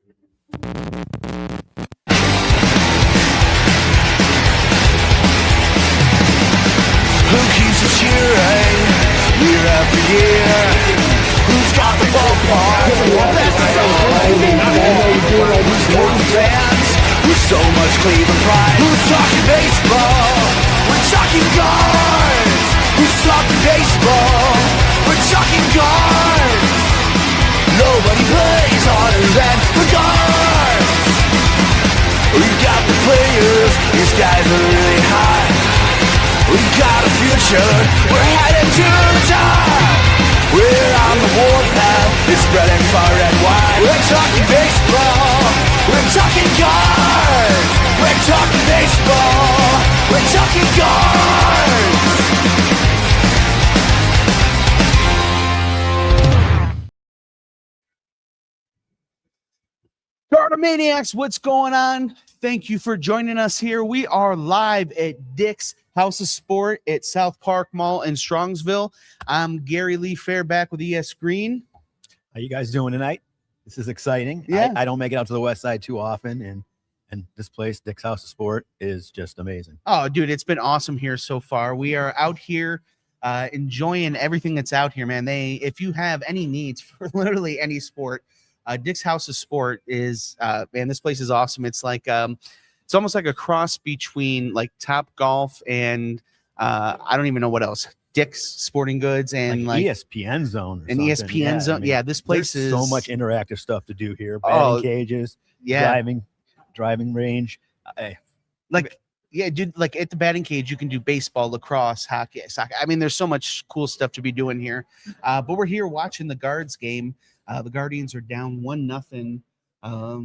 Who keeps us cheering year after year? Who's got the ballpark? Who's got fans? Who's so much Cleveland pride? Who's talking baseball? We're talking Guards. Who's talking baseball? We're talking Guards. Nobody plays harder than the Guards. We've got the players. These guys are really hot. We've got a future, we're headed to the top. We're on the warpath, it's spreading far and wide. We're talking baseball, we're talking Guards. We're talking baseball, we're talking Guards. Guards-Maniacs, what's going on? Thank you for joining us here. We are live at Dick's House of Sport at South Park Mall in Strongsville. I'm Gary Lee Fair, back with ES Green. How you guys doing tonight? This is exciting. Yeah. I don't make it out to the west side too often, and this place, Dick's House of Sport, is just amazing. Oh, dude, it's been awesome here so far. We are out here enjoying everything that's out here, man. If you have any needs for literally any sport, Dick's House of Sport is, man, this place is awesome. It's like, it's almost like a cross between like Top Golf and I don't even know what else. Dick's Sporting Goods and like ESPN Zone. An ESPN Zone. I mean, yeah, this place is so much interactive stuff to do here. Batting cages, driving range. Yeah, dude, like at the batting cage, you can do baseball, lacrosse, hockey, soccer. I mean, there's so much cool stuff to be doing here. But we're here watching the Guards game. The Guardians are down 1-0.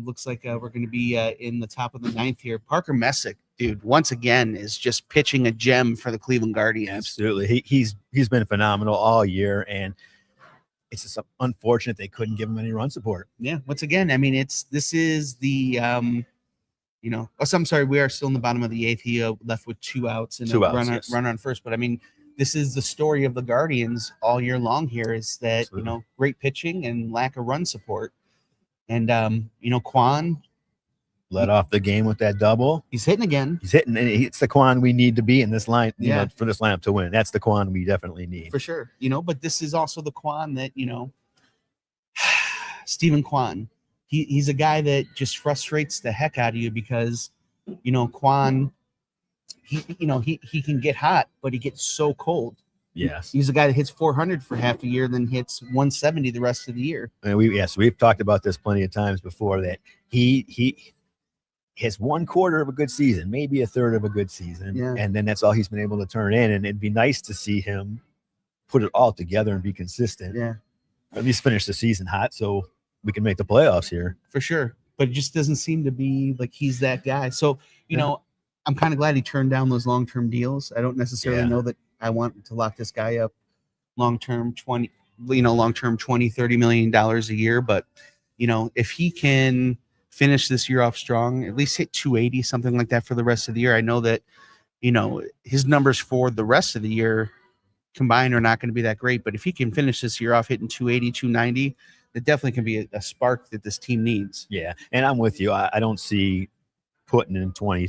Looks like we're going to be in the top of the ninth here. Parker Messick, dude, once again is just pitching a gem for the Cleveland Guardians. Absolutely, he's been phenomenal all year, and it's just unfortunate they couldn't give him any run support. Yeah, once again, I mean, this is the I'm sorry, we are still in the bottom of the eighth. He left with 2 outs and run on first. But I mean, this is the story of the Guardians all year long here, is that, great pitching and lack of run support. And, Quan led off the game with that double. He's hitting again. He's hitting, and it's the Quan we need to be in this line, for this lineup to win. That's the Quan we definitely need. For sure. But this is also the Quan that, Stephen Quan. He's a guy that just frustrates the heck out of you because, Quan, he can get hot, but he gets so cold. Yes. He's a guy that hits 400 for half a year, then hits 170 the rest of the year. And we've talked about this plenty of times before, that he has 1/4 of a good season, maybe 1/3 of a good season. Yeah. And then that's all he's been able to turn in. And it'd be nice to see him put it all together and be consistent. Yeah. At least finish the season hot so we can make the playoffs here. For sure. But it just doesn't seem to be like he's that guy. So, I'm kind of glad he turned down those long-term deals. I don't necessarily know that I want to lock this guy up long-term $20, $30 million a year. But, if he can finish this year off strong, at least hit 280, something like that for the rest of the year. I know that, his numbers for the rest of the year combined are not going to be that great. But if he can finish this year off hitting 280, 290, that definitely can be a spark that this team needs. Yeah. And I'm with you. I don't see putting in 20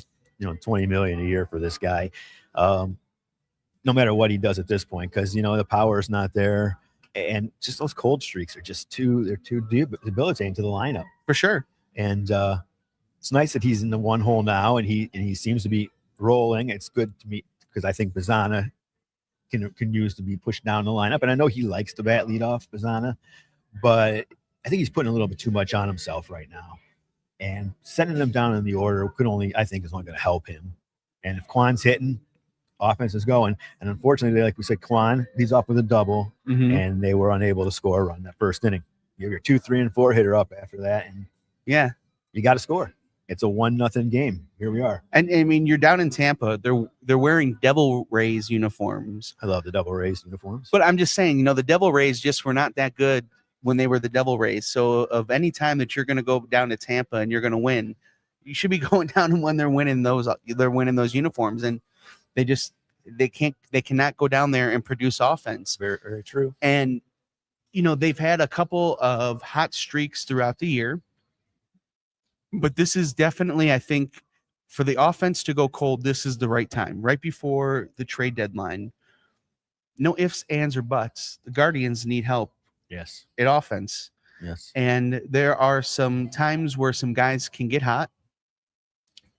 million a year for this guy. No matter what he does at this point, because the power is not there, and just those cold streaks are just too debilitating to the lineup. For sure. And it's nice that he's in the one hole now, and he seems to be rolling. It's good to me because I think Bazzana can use to be pushed down the lineup, and I know he likes to bat lead off Bazzana, but I think he's putting a little bit too much on himself right now, and sending him down in the order I think is only going to help him. And if Quan's hitting, offense is going. And unfortunately, like we said, Quan leads off with a double, and they were unable to score a run that first inning. You have your 2, 3, and 4 hitter up after that, and you got to score. It's a 1-0 game. Here we are. And I mean, you're down in Tampa. They're wearing Devil Rays uniforms. I love the Devil Rays uniforms. But I'm just saying, the Devil Rays just were not that good when they were the Devil Rays. So of any time that you're going to go down to Tampa and you're going to win, you should be going down when they're winning those uniforms. And they cannot go down there and produce offense. Very, very true. And, they've had a couple of hot streaks throughout the year. But this is definitely, I think, for the offense to go cold, this is the right time, right before the trade deadline. No ifs, ands, or buts. The Guardians need help Yes. at offense. Yes. And there are some times where some guys can get hot.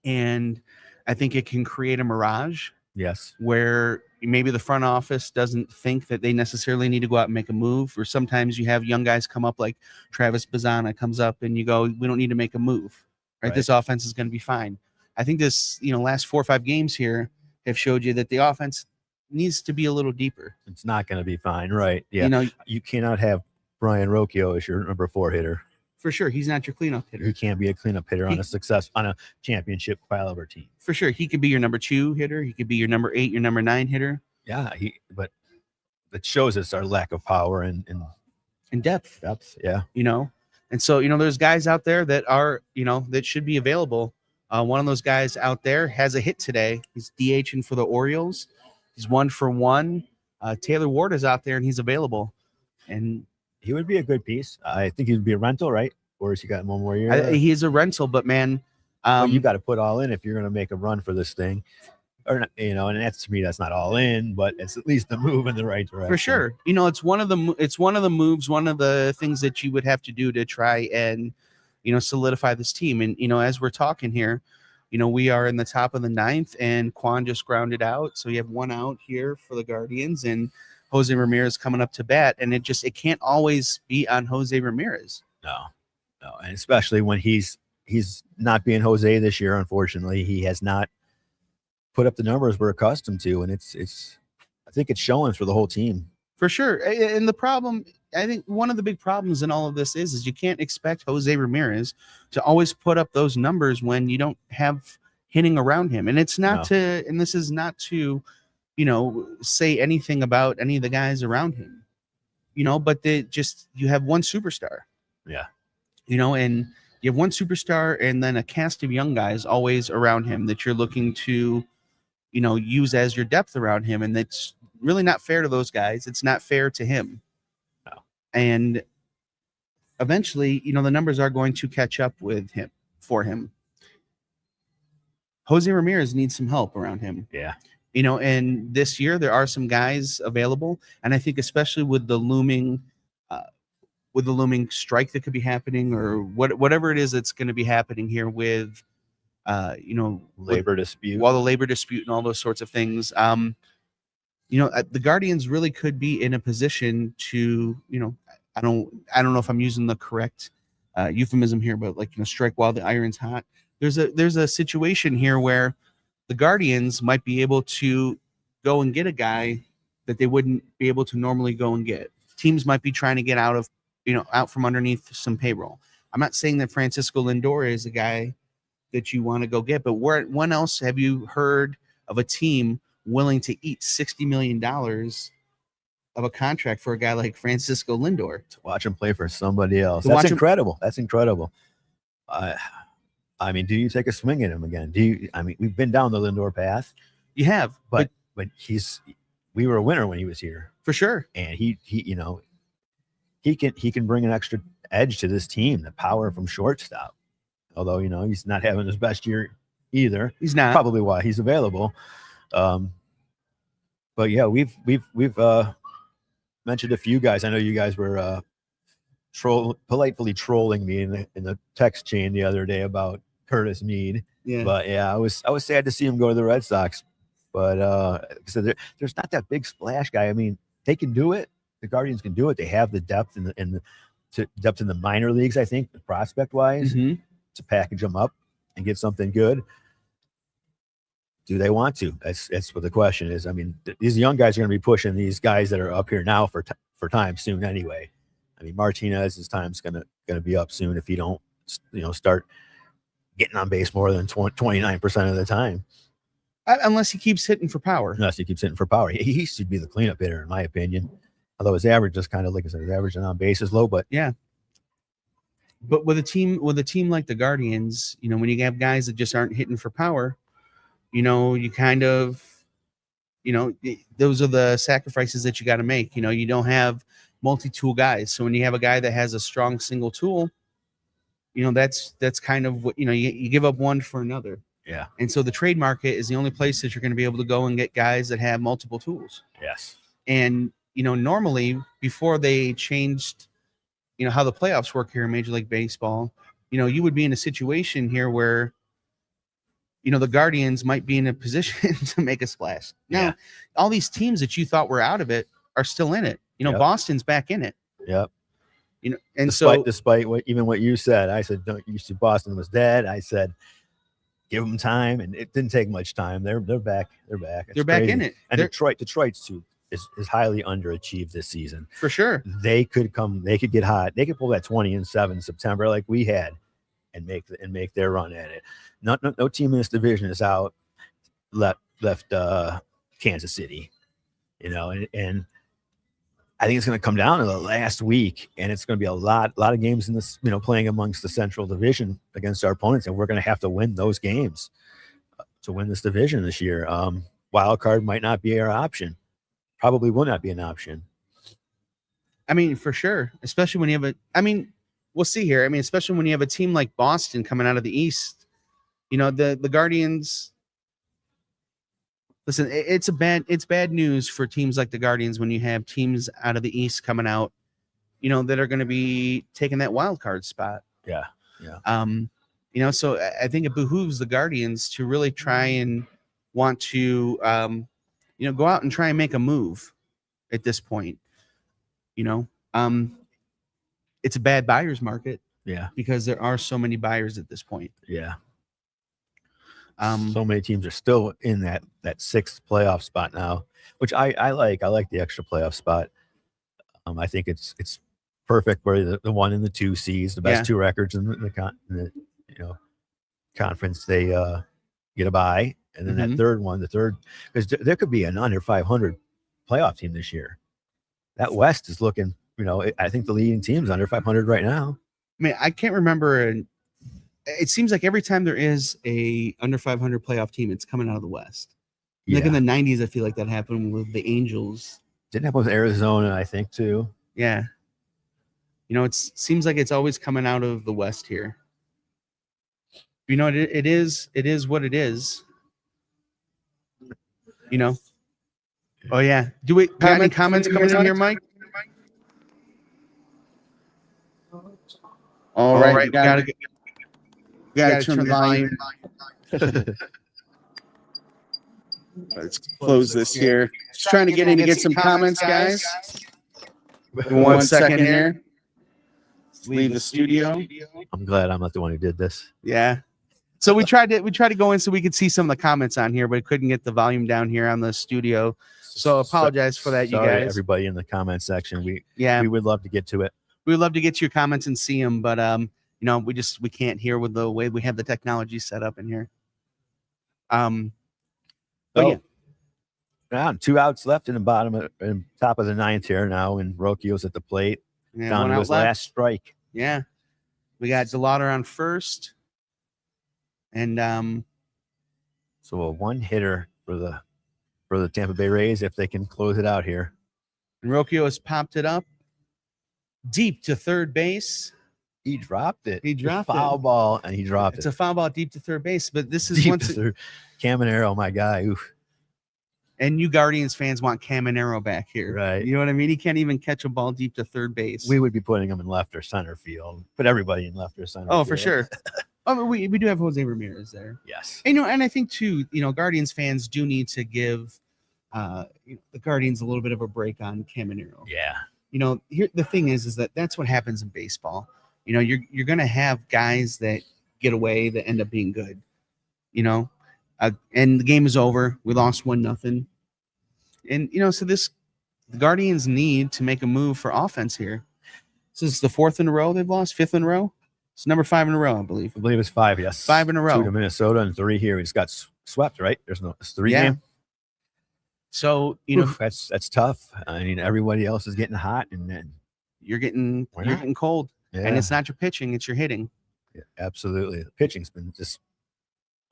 And I think it can create a mirage Yes. where maybe the front office doesn't think that they necessarily need to go out and make a move. Or sometimes you have young guys come up like Travis Bazzana comes up and you go, we don't need to make a move. Right? Right. This offense is going to be fine. I think this, last 4 or 5 games here have showed you that the offense needs to be a little deeper. It's not going to be fine. Right. Yeah. You cannot have Brian Rocchio as your number 4 hitter. For sure. He's not your cleanup hitter. He can't be a cleanup hitter on a championship caliber team. For sure. He could be your number 2 hitter. He could be your number 8, your number 9 hitter. Yeah. But it shows us our lack of power and depth. Yeah. And so, there's guys out there that are, that should be available. One of those guys out there has a hit today. He's DHing for the Orioles. He's 1 for 1. Taylor Ward is out there and he's available. And he would be a good piece. I think he'd be a rental, right? Or has he got one more year? He is a rental, but man, you got to put all in if you're going to make a run for this thing. Or and that's, to me, that's not all in, but it's at least a move in the right direction. For sure. It's one of the moves, one of the things that you would have to do to try and, solidify this team. And, as we're talking here, we are in the top of the 9th and Quan just grounded out. So you have 1 out here for the Guardians and Jose Ramirez coming up to bat. And it can't always be on Jose Ramirez. No. And especially when he's not being Jose this year, unfortunately, he has not put up the numbers we're accustomed to. And I think it's showing for the whole team. For sure. And the problem, I think one of the big problems in all of this is you can't expect Jose Ramirez to always put up those numbers when you don't have hitting around him. And it's not and this is not to, say anything about any of the guys around him, but you have one superstar. Yeah. And you have one superstar and then a cast of young guys always around him that you're looking to, use as your depth around him. And that's really not fair to those guys. It's not fair to him. No. And eventually, the numbers are going to catch up with him for him. Jose Ramirez needs some help around him. Yeah. And this year there are some guys available. And I think especially with the looming strike that could be happening or whatever it is that's going to be happening here with, labor dispute, the labor dispute and all those sorts of things. The Guardians really could be in a position to, I don't know if I'm using the correct euphemism here, but strike while the iron's hot. There's a situation here where the Guardians might be able to go and get a guy that they wouldn't be able to normally go and get. Teams might be trying to get out from underneath some payroll. I'm not saying that Francisco Lindor is a guy that you want to go get, but when else have you heard of a team willing to eat $60 million of a contract for a guy like Francisco Lindor? To watch him play for somebody else. That's incredible. That's incredible. Do you take a swing at him again? We've been down the Lindor path. You have, but we were a winner when he was here. For sure. And he can bring an extra edge to this team, the power from shortstop. Although, he's not having his best year either. He's not. Probably why he's available. But yeah, we've mentioned a few guys. I know you guys were politely trolling me in the text chain the other day about Curtis Mead. Yeah. But yeah, I was sad to see him go to the Red Sox. But so there's not that big splash guy. They can do it. The Guardians can do it. They have the depth in the minor leagues, I think, prospect wise, to package them up and get something good. Do they want to? That's what the question is. These young guys are going to be pushing these guys that are up here now for time soon anyway. Martinez's time's going to be up soon if you don't, start getting on base more than 29% of the time. Unless he keeps hitting for power. He should be the cleanup hitter, in my opinion. Although his average is kind of, like I said, his average on base is low, but yeah. But with a team like the Guardians, when you have guys that just aren't hitting for power, you kind of, those are the sacrifices that you got to make. You don't have multi-tool guys. So when you have a guy that has a strong single tool, that's kind of what you give up one for another. Yeah. And so the trade market is the only place that you're going to be able to go and get guys that have multiple tools. Yes. And normally before they changed how the playoffs work here in Major League Baseball, you would be in a situation here where the Guardians might be in a position to make a splash. Now, all these teams that you thought were out of it are still in it. Yep. Boston's back in it. Yep. And despite what you said, I said, don't you see Boston was dead. I said, give them time, and it didn't take much time. They're back. They're back. They're back in it. And Detroit's too is highly underachieved this season. For sure. They could get hot. They could pull that 20-7 September like we had and make their run at it. No team in this division is out left Kansas City. And I think it's going to come down to the last week, and it's going to be a lot of games in this, playing amongst the Central Division against our opponents, and we're going to have to win those games to win this division this year. Wild card might not be our option. Probably will not be an option. I mean, for sure, especially when you have we'll see here. I mean, especially when you have a team like Boston coming out of the East, the Guardians. Listen, it's bad news for teams like the Guardians when you have teams out of the East coming out, that are going to be taking that wild card spot. Yeah. So I think it behooves the Guardians to really try and want to, go out and try and make a move at this point. It's a bad buyer's market. Yeah. Because there are so many buyers at this point. Yeah. So many teams are still in that sixth playoff spot now, which I like. I like the extra playoff spot. I think it's perfect where the 1 and the 2 seeds, the best two records in the conference, they get a bye, and then that third one, because there could be an under 500 playoff team this year. That West is looking, I think the leading team's under 500 right now. I mean, I can't remember. It seems like every time there is a under 500 playoff team, it's coming out of the West. Yeah. Like in the 90s, I feel like that happened with the Angels. Didn't happen with Arizona, I think, too. Yeah. It seems like it's always coming out of the West here. It is what it is. Oh, yeah. Do we got any comments coming in here, Mike? All right. We gotta turn the volume. Let's close this here. Just trying to get some comments, guys. 1 second here. Leave the studio. I'm glad I'm not the one who did this. Yeah. So we tried to go in so we could see some of the comments on here, but couldn't get the volume down here on the studio. So apologize for that, you guys. Everybody in the comment section. We would love to get to it. We would love to get your comments and see them, but we can't hear with the way we have the technology set up in here. Yeah. 2 outs left in the bottom and top of the 9th here now, and Rocchio's at the plate. Yeah, down to his last strike. Yeah. We got DeLauder on first. And so a 1-hitter for the Tampa Bay Rays if they can close it out here. And Rocchio has popped it up deep to third base. He dropped it. He dropped foul ball, and he dropped it. It's a foul ball deep to third base, but this is Caminero, my guy. Oof. And you Guardians fans want Caminero back here. Right. You know what I mean? He can't even catch a ball deep to third base. We would be putting him in left or center field. Put everybody in left or center field. For sure. We do have Jose Ramirez there. Yes. And I think too, Guardians fans do need to give the Guardians a little bit of a break on Caminero. Yeah. Here the thing is that's what happens in baseball. You're gonna have guys that get away that end up being good. And the game is over. We lost 1-0. And so the Guardians need to make a move for offense here. This is the 4th in a row they've lost, 5th in a row. It's number 5 in a row, I believe. I believe it's 5, yes. 5 in a row. 2 to Minnesota and 3 here. We just got swept, right? It's 3 game. So, that's tough. I mean, everybody else is getting hot, and then you're getting cold. Yeah. And it's not your pitching, it's your hitting. Yeah, absolutely. The pitching's been just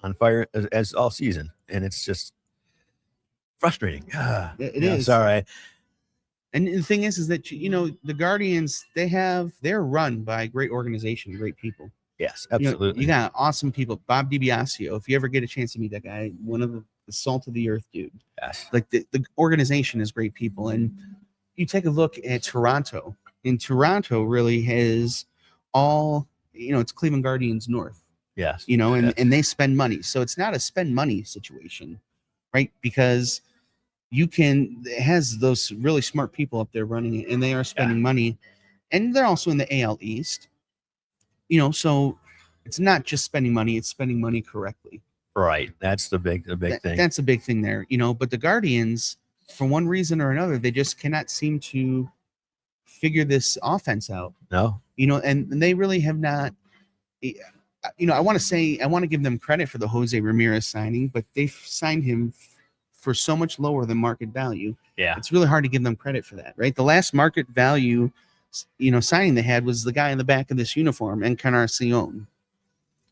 on fire as all season, and it's just frustrating. It is. Sorry. And the thing is that the Guardians, they're run by a great organization, great people. Yes, You know, absolutely. you got awesome people. Bob DiBiasio, if you ever get a chance to meet that guy, one of the salt of the earth dude. Yes. Like the organization is great people. And you take a look at Toronto, and Toronto really has all, it's Cleveland Guardians North, Yes. and they spend money. So it's not a spend money situation, right? Because it has those really smart people up there running it, and they are spending money, and they're also in the AL East, so it's not just spending money, it's spending money correctly. Right. That's the big thing. That's a big thing there, but the Guardians, for one reason or another, they just cannot seem to figure this offense out. No. And they really have not. I want to give them credit for the Jose Ramirez signing, but they've signed him for so much lower than market value. Yeah. It's really hard to give them credit for that, right? The last market value, signing they had was the guy in the back of this uniform, Encarnacion.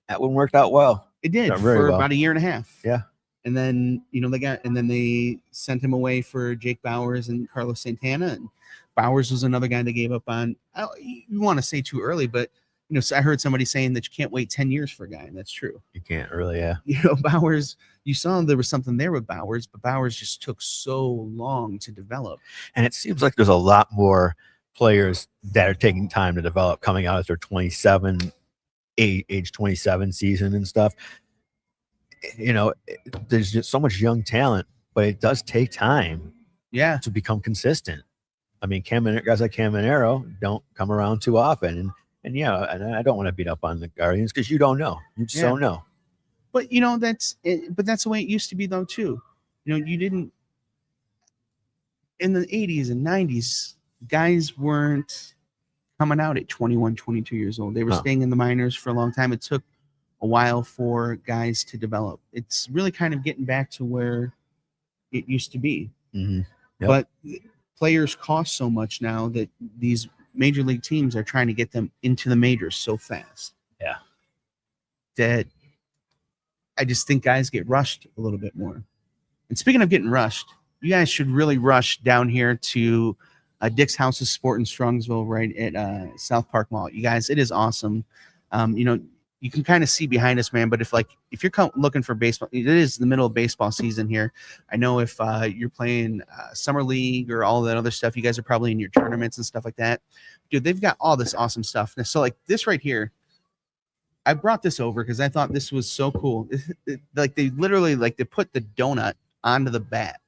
That one worked out well. It did for about a year and a half. Yeah. And then, they sent him away for Jake Bowers and Carlos Santana. And Bowers was another guy they gave up on. You want to say too early, but, so I heard somebody saying that you can't wait 10 years for a guy. And that's true. You can't really, yeah. Bowers, you saw there was something there with Bowers, but Bowers just took so long to develop. And it seems like there's a lot more players that are taking time to develop coming out of their age 27 season and stuff. There's just so much young talent, but it does take time to become consistent. I mean, guys like Caminero don't come around too often. And I don't want to beat up on the Guardians because you don't know. You just don't know. But, that's it. But that's the way it used to be, though, too. You didn't. In the 80s and 90s, guys weren't coming out at 21, 22 years old. They were staying in the minors for a long time. It took a while for guys to develop. It's really kind of getting back to where it used to be. Mm-hmm. Yep. But players cost so much now that these major league teams are trying to get them into the majors so fast. Yeah. That I just think guys get rushed a little bit more. And speaking of getting rushed, you guys should really rush down here to Dick's House of Sport in Strongsville, right at South Park Mall. You guys, it is awesome. You can kind of see behind us, man. But if you're looking for baseball, it is the middle of baseball season here. I know if you're playing summer league or all that other stuff, you guys are probably in your tournaments and stuff like that. Dude, they've got all this awesome stuff. So like this right here, I brought this over because I thought this was so cool. They literally they put the donut onto the bat.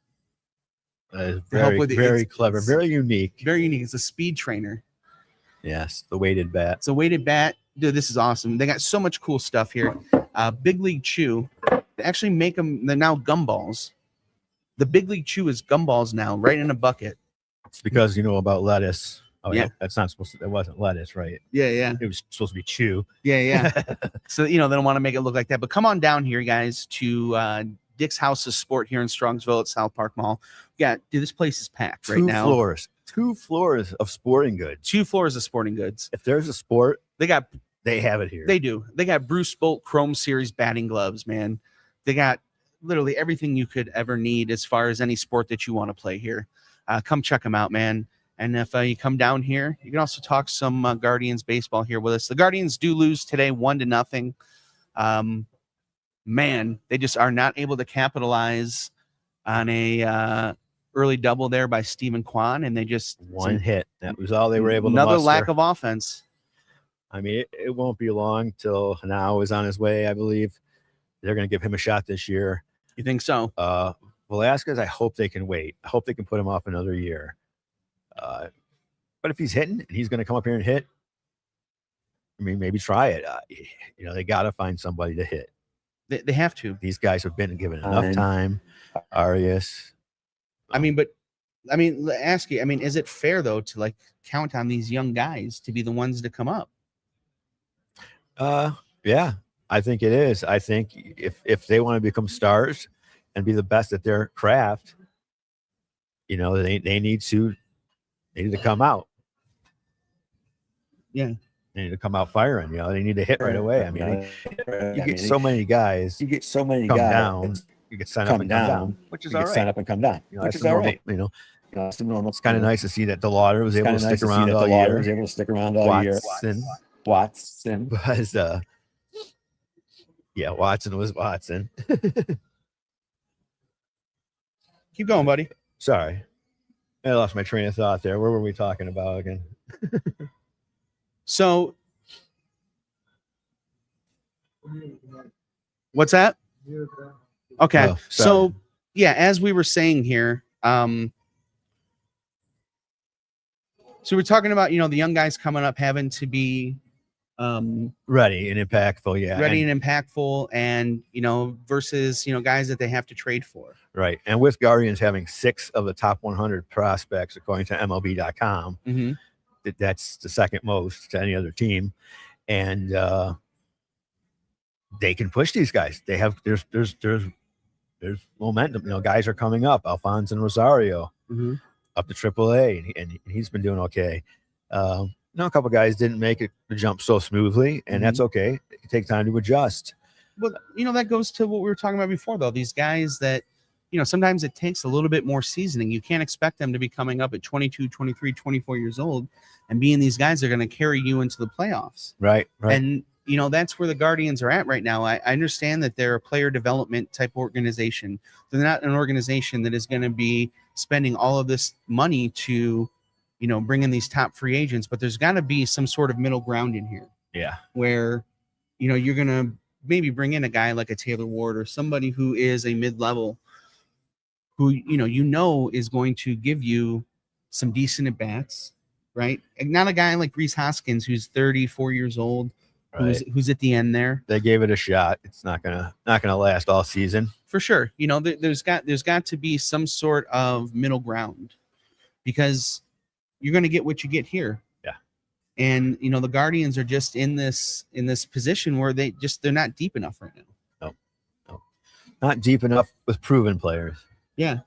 Very clever, very unique. Very unique. It's a speed trainer. Yes, the weighted bat. It's a weighted bat. Dude, this is awesome. They got so much cool stuff here. Big League Chew. They actually make them. They're now gumballs. The Big League Chew is gumballs now, right in a bucket. It's because you know about lettuce. Oh yeah, that's not supposed to. It wasn't lettuce, right? Yeah. It was supposed to be chew. Yeah. So they don't want to make it look like that. But come on down here, guys, to Dick's House of Sport here in Strongsville at South Park Mall. Dude, this place is packed right now. 2 floors of sporting goods. 2 floors of sporting goods. If there's a sport, they have it here. They do. They got Bruce Bolt Chrome Series batting gloves, man. They got literally everything you could ever need as far as any sport that you want to play here. Come check them out, man. And if you come down here, you can also talk some Guardians baseball here with us. The Guardians do lose today 1-0. Man, they just are not able to capitalize on a early double there by Stephen Kwan, and they just one hit. That was all they were able to muster. Another lack of offense. I mean, it won't be long till Hanau is on his way, I believe. They're going to give him a shot this year. You think so? Velasquez, I hope they can wait. I hope they can put him off another year. But if he's hitting and he's going to come up here and hit, I mean, maybe try it. They got to find somebody to hit. They have to. These guys have been given enough time. Arias. Ask you, is it fair, though, to count on these young guys to be the ones to come up? Yeah, I think it is. I think if they want to become stars and be the best at their craft, they need to come out. Yeah. They need to come out firing. They need to hit right away. I mean, you get so many guys. You get so many come guys. Down. You get sign up and come down, which is all right. Sign up and come down, which is all right. That's the normal. It's kind of nice to see that DeLauder was able to stick around all year. Was able to stick around all year. Watson. Watson. was yeah, Watson was Watson. Keep going, buddy. Sorry, I lost my train of thought there. Where were we talking about again? So, what's that? Okay. Oh, sorry. So, yeah, as we were saying here, so we're talking about, the young guys coming up having to be Ready and impactful, yeah. ready and impactful, and versus guys that they have to trade for. Right. And with Guardians having 6 of the top 100 prospects, according to MLB.com, Mm-hmm. that's the second most to any other team. And they can push these guys. They have, there's momentum. Guys are coming up. Alfonso and Rosario Mm-hmm. up to AAA, and he's been doing okay. A couple guys didn't make the jump so smoothly, and that's okay. It takes time to adjust. Well, that goes to what we were talking about before, though. These guys that, sometimes it takes a little bit more seasoning. You can't expect them to be coming up at 22, 23, 24 years old and being these guys that are going to carry you into the playoffs. Right. And, that's where the Guardians are at right now. I understand that they're a player development type organization. They're not an organization that is going to be spending all of this money to, bring in these top free agents, but there's got to be some sort of middle ground in here. Yeah. Where, you're going to maybe bring in a guy like a Taylor Ward or somebody who is a mid-level who, is going to give you some decent at-bats, right? And not a guy like Rhys Hoskins, who's 34 years old, Right. who's at the end there. They gave it a shot. It's not gonna last all season. For sure. There's got to be some sort of middle ground, because you're going to get what you get here. Yeah. And, the Guardians are just in this position where they're not deep enough right now. No. Not deep enough with proven players. Yeah.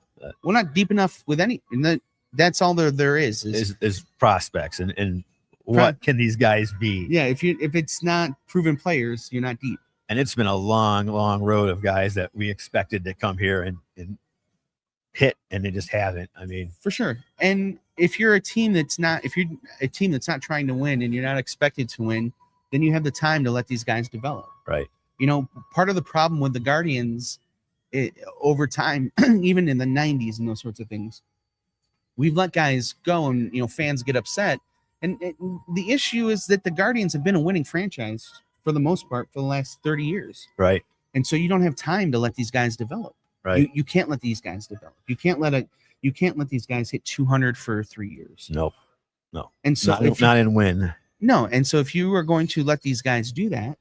Well, not deep enough with any, and that's all there is prospects and what can these guys be? Yeah. If it's not proven players, you're not deep. And it's been a long, long road of guys that we expected to come here and hit, and they just haven't. I mean, for sure. And if you're a team that's not trying to win and you're not expected to win, then you have the time to let these guys develop. Right. Part of the problem with the Guardians over time, even in the 90s and those sorts of things, we've let guys go and, fans get upset. And the issue is that the Guardians have been a winning franchise for the most part for the last 30 years. Right. And so you don't have time to let these guys develop. Right. You can't let these guys develop. You can't let these guys hit 200 for 3 years. Nope. No. And so not in win. No. And so if you are going to let these guys do that,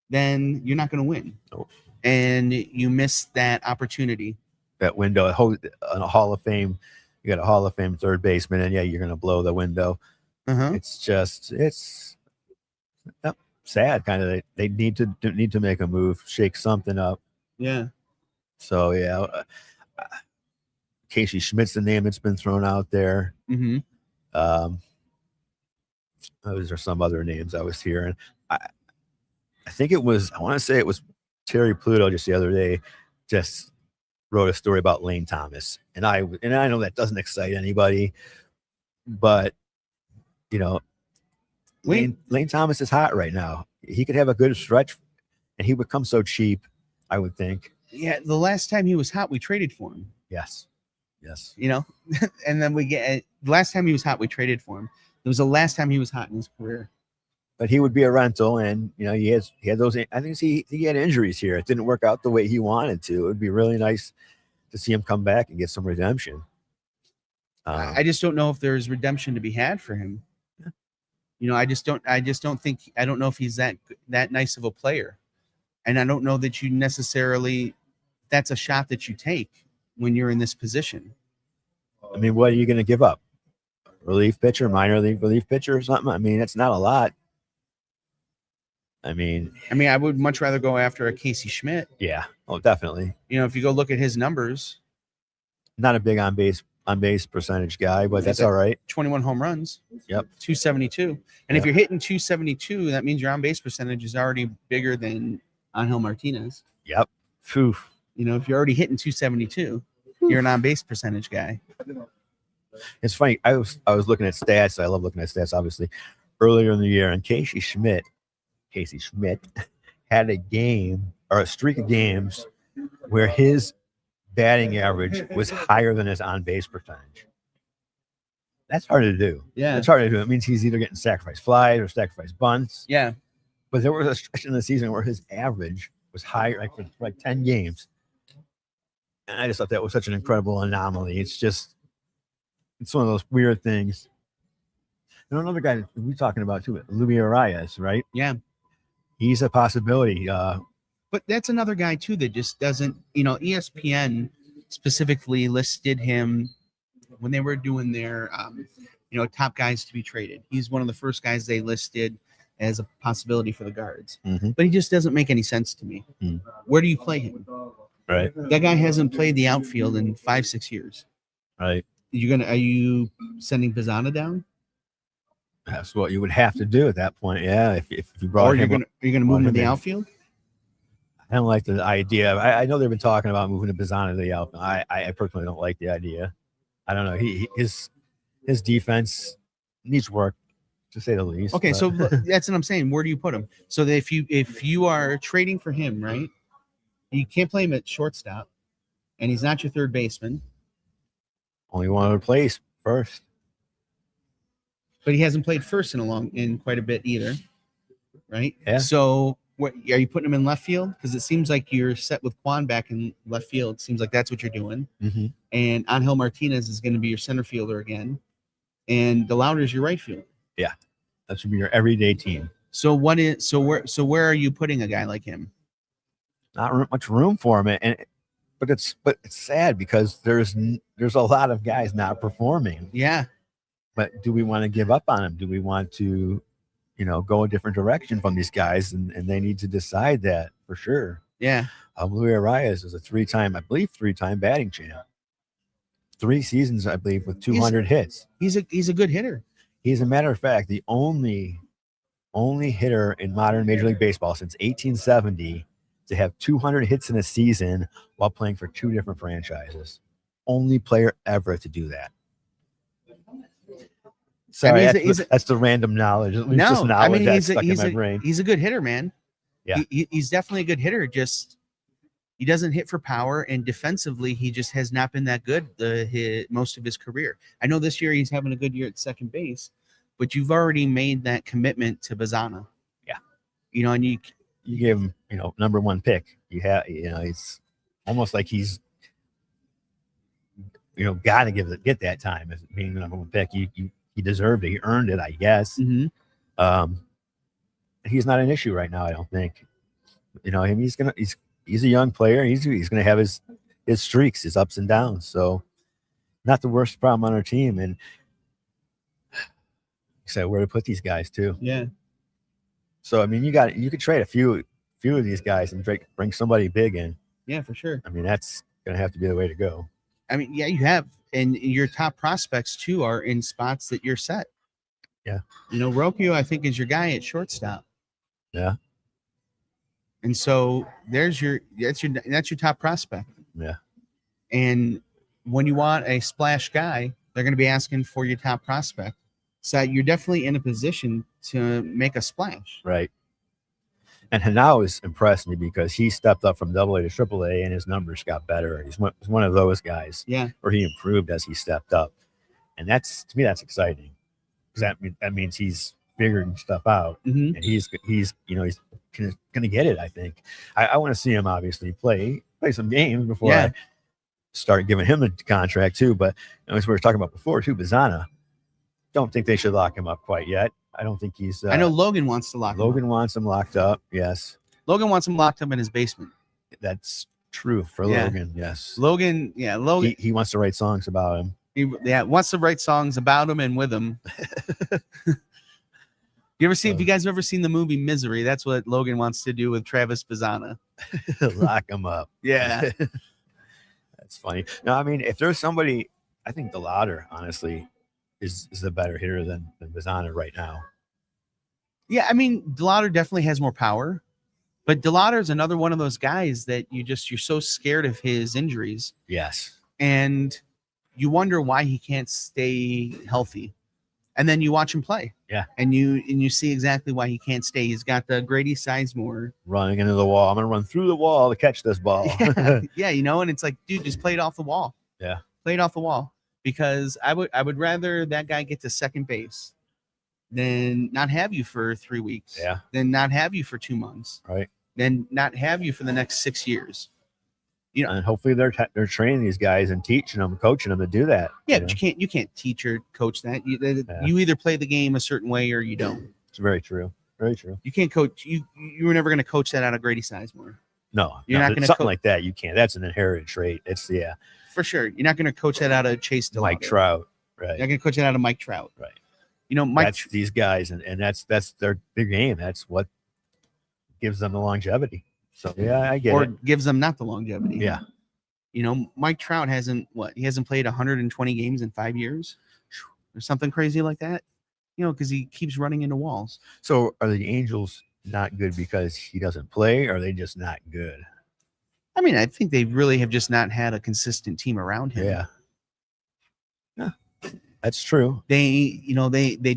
then you're not going to win. Nope. And you miss that opportunity. That window, a Hall of Fame, you got a Hall of Fame third baseman, and yeah, you're going to blow the window. It's sad. Kind of, they need to make a move, shake something up. Yeah. So yeah, Casey Schmidt's the name that's been thrown out there. Mm-hmm. Those are some other names I was hearing. I think I want to say it was Terry Pluto just the other day, just wrote a story about Lane Thomas, and I know that doesn't excite anybody, but Lane Thomas is hot right now. He could have a good stretch, and he would come so cheap, I would think. Yeah, the last time he was hot, we traded for him. Yes. And then the last time he was hot, we traded for him. It was the last time he was hot in his career. But he would be a rental, and he had those. I think he had injuries here. It didn't work out the way he wanted to. It would be really nice to see him come back and get some redemption. I just don't know if there's redemption to be had for him. I don't know if he's that nice of a player, and I don't know that you necessarily. That's a shot that you take when you're in this position. I mean, what are you going to give up? Relief pitcher, minor league relief pitcher, or something? I mean, it's not a lot. I mean, I would much rather go after a Casey Schmidt. Yeah. Oh, definitely. If you go look at his numbers, not a big on base percentage guy, but that's all right. 21 home runs. Yep. 272. And if you're hitting 272, that means your on base percentage is already bigger than Angel Martinez. Yep. Phew. If you're already hitting 272, you're an on base percentage guy. It's funny. I was looking at stats. I love looking at stats, obviously. earlier in the year, and Casey Schmidt had a game or a streak of games where his batting average was higher than his on base percentage. That's hard to do. Yeah. It's hard to do. It means he's either getting sacrifice flies or sacrifice bunts. Yeah. But there was a stretch in the season where his average was higher, like for like 10 games. And I just thought that was such an incredible anomaly. It's one of those weird things. And another guy that we're talking about too, Luis Arias, right? Yeah. He's a possibility. But that's another guy too that just doesn't, ESPN specifically listed him when they were doing their, top guys to be traded. He's one of the first guys they listed as a possibility for the Guards. Mm-hmm. But he just doesn't make any sense to me. Mm. Where do you play him? Right. That guy hasn't played the outfield in 5-6 years. Right. Are you sending Pizzana down? That's what you would have to do at that point. Yeah. If you brought Or him, are you gonna move him to the outfield? I don't like the idea. I know they've been talking about moving to Pizzana to the outfield. I personally don't like the idea. I don't know. His defense needs work, to say the least. Okay, but. so that's what I'm saying. Where do you put him? So that if you are trading for him, right? You can't play him at shortstop, and he's not your third baseman. Only one other place first. But he hasn't played first in quite a bit either, right? Yeah. So what are you putting him in left field? Because it seems like you're set with Quan back in left field. It seems like that's what you're doing. Mm-hmm. And Angel Martinez is going to be your center fielder again, and DeLauder is your right field. Yeah, that should be your everyday team. So where are you putting a guy like him? Not much room for him, but it's sad because there's a lot of guys not performing. Yeah. But do we want to give up on them? Do we want to, go a different direction from these guys? And they need to decide that for sure. Yeah. Luis Arias is a three-time batting champ. 3 seasons, I believe, with 200 hits. He's a good hitter. He's, a matter of fact, the only hitter in modern Major League Baseball since 1870 to have 200 hits in a season while playing for 2 different franchises. Only player ever to do that. Sorry, that's the random knowledge. That's stuck in my brain. He's a good hitter, man. Yeah, he's definitely a good hitter. Just he doesn't hit for power, and defensively, he just has not been that good most of his career. I know this year he's having a good year at second base, but you've already made that commitment to Pizzana. Yeah, and you gave him, number 1 pick. It's almost like he's, got to get that time as being the number 1 pick. He deserved it. He earned it, I guess. Mm-hmm. He's not an issue right now, I don't think. He's a young player. He's gonna have his streaks, his ups and downs. So, not the worst problem on our team. And said where to put these guys too. Yeah. So you could trade a few of these guys and bring somebody big in. Yeah, for sure. That's gonna have to be the way to go. Yeah, you have, and your top prospects too are in spots that you're set. Yeah. Rocchio, I think, is your guy at shortstop. Yeah. And so that's your top prospect. Yeah. And when you want a splash guy, they're going to be asking for your top prospect. So you're definitely in a position to make a splash. Right. And Hanau has impressed me because he stepped up from AA to AAA and his numbers got better. He's one of those guys. Yeah. Where he improved as he stepped up. And to me, that's exciting. Because that means he's figuring stuff out. Mm-hmm. And he's going to get it, I think. I want to see him obviously play some games before I start giving him the contract too. But as we were talking about before too, Pizzana, don't think they should lock him up quite yet. I don't think he's. I know Logan wants to lock him up. Logan wants him locked up. Yes. Logan wants him locked up in his basement. That's true for Logan. Yes. Logan. Yeah. Logan. He wants to write songs about him. He wants to write songs about him and with him. If you guys have ever seen the movie Misery, that's what Logan wants to do with Travis Pizzana. Lock him up. Yeah. That's funny. No, if there's somebody, I think DeLauder, honestly, is a better hitter than Pizzana right now. Yeah, DeLauder definitely has more power, but DeLauder is another one of those guys that you're so scared of his injuries. Yes. And you wonder why he can't stay healthy. And then you watch him play. Yeah. And you see exactly why he can't stay. He's got the Grady Sizemore running into the wall. I'm gonna run through the wall to catch this ball. Yeah, and it's like, dude, just play it off the wall. Yeah. Play it off the wall. Because I would rather that guy get to second base than not have you for 3 weeks. Yeah. Than not have you for 2 months. Right. Than not have you for the next 6 years. And hopefully they're training these guys and teaching them, coaching them to do that. Yeah, but you can't teach or coach that. You either play the game a certain way or you don't. It's very true. Very true. You can't coach. You were never going to coach that out of Grady Sizemore. No, you're not going to something like that. You can't. That's an inherited trait. It's for sure. You're not going to coach that out of Chase Delano. Mike Trout. Right. You're not going to coach it out of Mike Trout. Right. Mike. That's these guys, and that's their game. That's what gives them the longevity. So yeah, I get it. Or gives them not the longevity. Yeah. Mike Trout hasn't played 120 games in 5 years or something crazy like that, because he keeps running into walls. So are the Angels not good because he doesn't play, or are they just not good? I mean, I think they really have just not had a consistent team around him. Yeah, that's true. They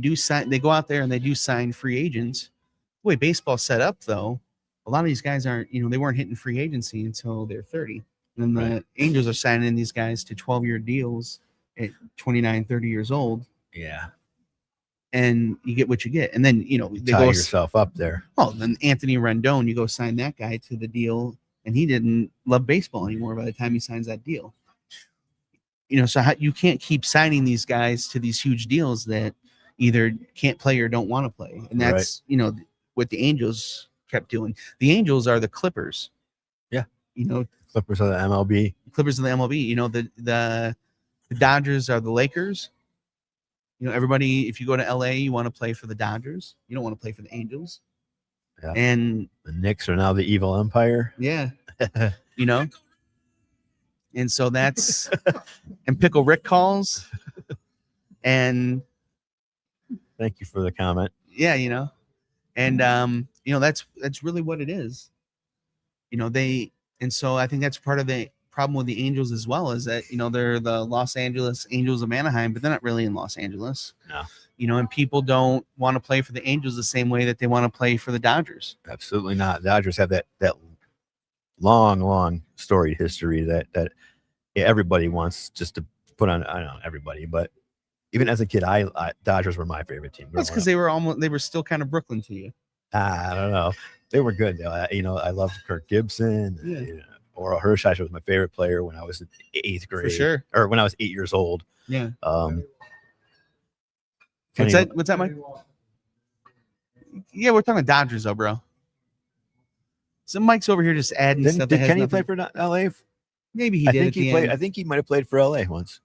do sign, they go out there and they do sign free agents. The way baseball's set up, though, a lot of these guys aren't, they weren't hitting free agency until they're 30. And the Angels are signing these guys to 12-year deals at 29, 30 years old. Yeah. And you get what you get. And then, they tie go yourself up there. Oh, then Anthony Rendon, you go sign that guy to the deal, and he didn't love baseball anymore by the time he signs that deal. So you can't keep signing these guys to these huge deals that either can't play or don't want to play. And that's, what the Angels kept doing. The Angels are the Clippers. Yeah. Clippers of the MLB. Clippers of the MLB. The Dodgers are the Lakers. Everybody, if you go to LA, you want to play for the Dodgers. You don't want to play for the Angels. Yeah. And the Knicks are now the evil empire. Yeah. And so that's and Pickle Rick calls. And thank you for the comment. Yeah, and that's really what it is. And so I think that's part of the problem with the Angels as well, is that they're the Los Angeles Angels of Anaheim, but they're not really in Los Angeles. No. And people don't want to play for the Angels the same way that they want to play for the Dodgers. Absolutely not. The Dodgers have that long storied history that everybody wants just to put on. I don't know everybody, but even as a kid, I Dodgers were my favorite team. That's because they were still kind of Brooklyn to you. I don't know. They were good though. I loved Kirk Gibson. Yeah. Oral Hershiser was my favorite player when I was in 8th grade. For sure. Or when I was 8 years old. Yeah. What's that, Mike? Yeah, we're talking Dodgers though, bro. So Mike's over here just adding stuff. Did Kenny play for LA? Maybe he did. I think he played. I think he might have played for LA once.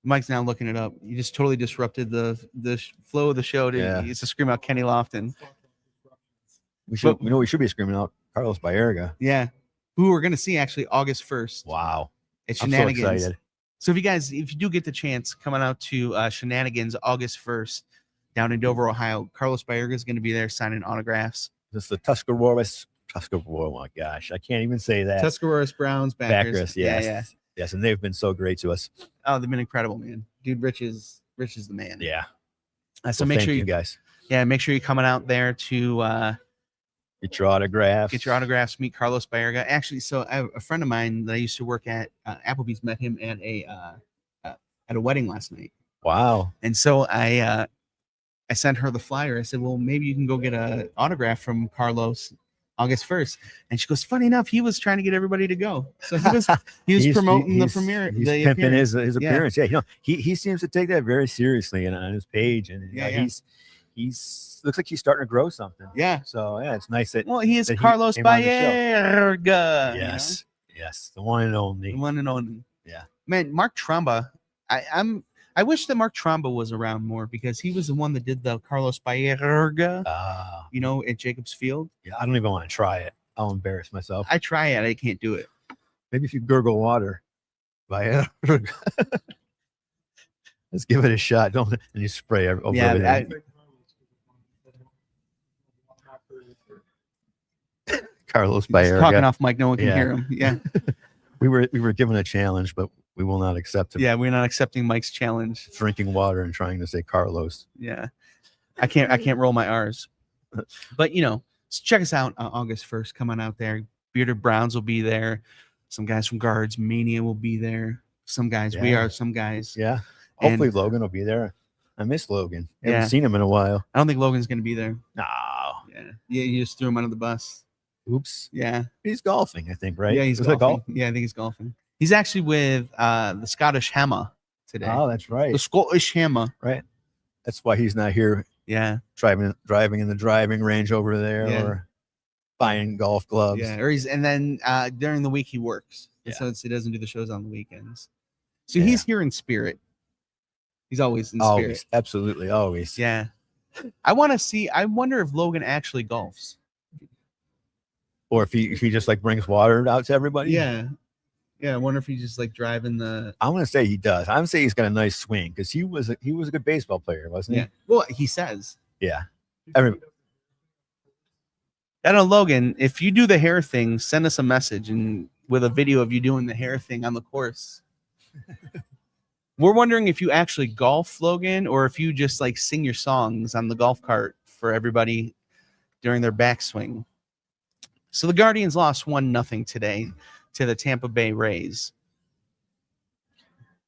Mike's now looking it up. You just totally disrupted the flow of the show. It's to scream out Kenny Lofton. We should be screaming out Carlos Baerga. Yeah, who we're going to see actually August 1st. Wow, at Shenanigans. I'm so excited. So if you do get the chance, coming out to Shenanigans August 1st down in Dover, Ohio, Carlos Baerga is going to be there signing autographs. This is the Tuscarawas. Oh my gosh, I can't even say that. Tuscarawas Browns backers. Yes. Yeah. Yes, and they've been so great to us. Oh, they've been incredible, man. Dude, Rich is the man. Yeah. So make sure you guys. Yeah, make sure you're coming out there to get your autographs. Meet Carlos Baerga. Actually, so I have a friend of mine that I used to work at Applebee's met him at a wedding last night. Wow. And so I sent her the flyer. I said, well, maybe you can go get an autograph from Carlos August 1st. And she goes, funny enough, he was trying to get everybody to go. So he was promoting the premiere. He's pimping his appearance. Yeah. He seems to take that very seriously and on his page. And he's looks like he's starting to grow something. Yeah. So yeah, it's nice that. Well, he is Carlos Baerga. Yes. Yes. The one and only. The one and only. Yeah. Man, Mark Trumba. I wish that Mark Trumba was around more, because he was the one that did the Carlos Baerga, at Jacobs Field. Yeah, I don't even want to try it. I'll embarrass myself. I try it. I can't do it. Maybe if you gurgle water. Baerga. Let's give it a shot. Don't, and you spray over everything. Carlos Baerga. Talking off mic, no one can hear him. Yeah. we were given a challenge, but We will not accept him Yeah, we're not accepting Mike's challenge. drinking water and trying to say Carlos. Yeah, I can't roll my R's. But so check us out August 1st. Come on out there. Bearded Browns will be there. Some guys from Guards-Mania will be there. Some guys, we Yeah. are some guys. Yeah. Hopefully And- Logan will be there. I miss Logan. Yeah. Haven't seen him in a while. I don't think Logan's gonna be there. No. Yeah, you just threw him under the bus. Oops. Yeah, He's golfing, I think, right? yeah, he's Was it golfing. golf? Yeah, I think he's golfing. He's actually with the Scottish Hammer today. Oh, that's right. The Scottish Hammer. Right. That's why he's not here Yeah, driving in the driving range over there Yeah. or buying golf gloves. yeah. Or and then during the week he works, Yeah. so he doesn't do the shows on the weekends. So Yeah. he's here in spirit. He's always in Always. spirit. Absolutely. Always. Yeah. I wonder if Logan actually golfs. Or if he just like brings water out to everybody. Yeah. Yeah. I wonder if he's just like driving the. I'm gonna say he does. I'm gonna say he's got a nice swing because he was a good baseball player, wasn't he? Yeah. Well, he says. Yeah. I know, Logan, if you do the hair thing, send us a message and with a video of you doing the hair thing on the course. We're wondering if you actually golf, Logan, or if you just like sing your songs on the golf cart for everybody during their backswing. So the Guardians lost 1-0 today to the Tampa Bay Rays.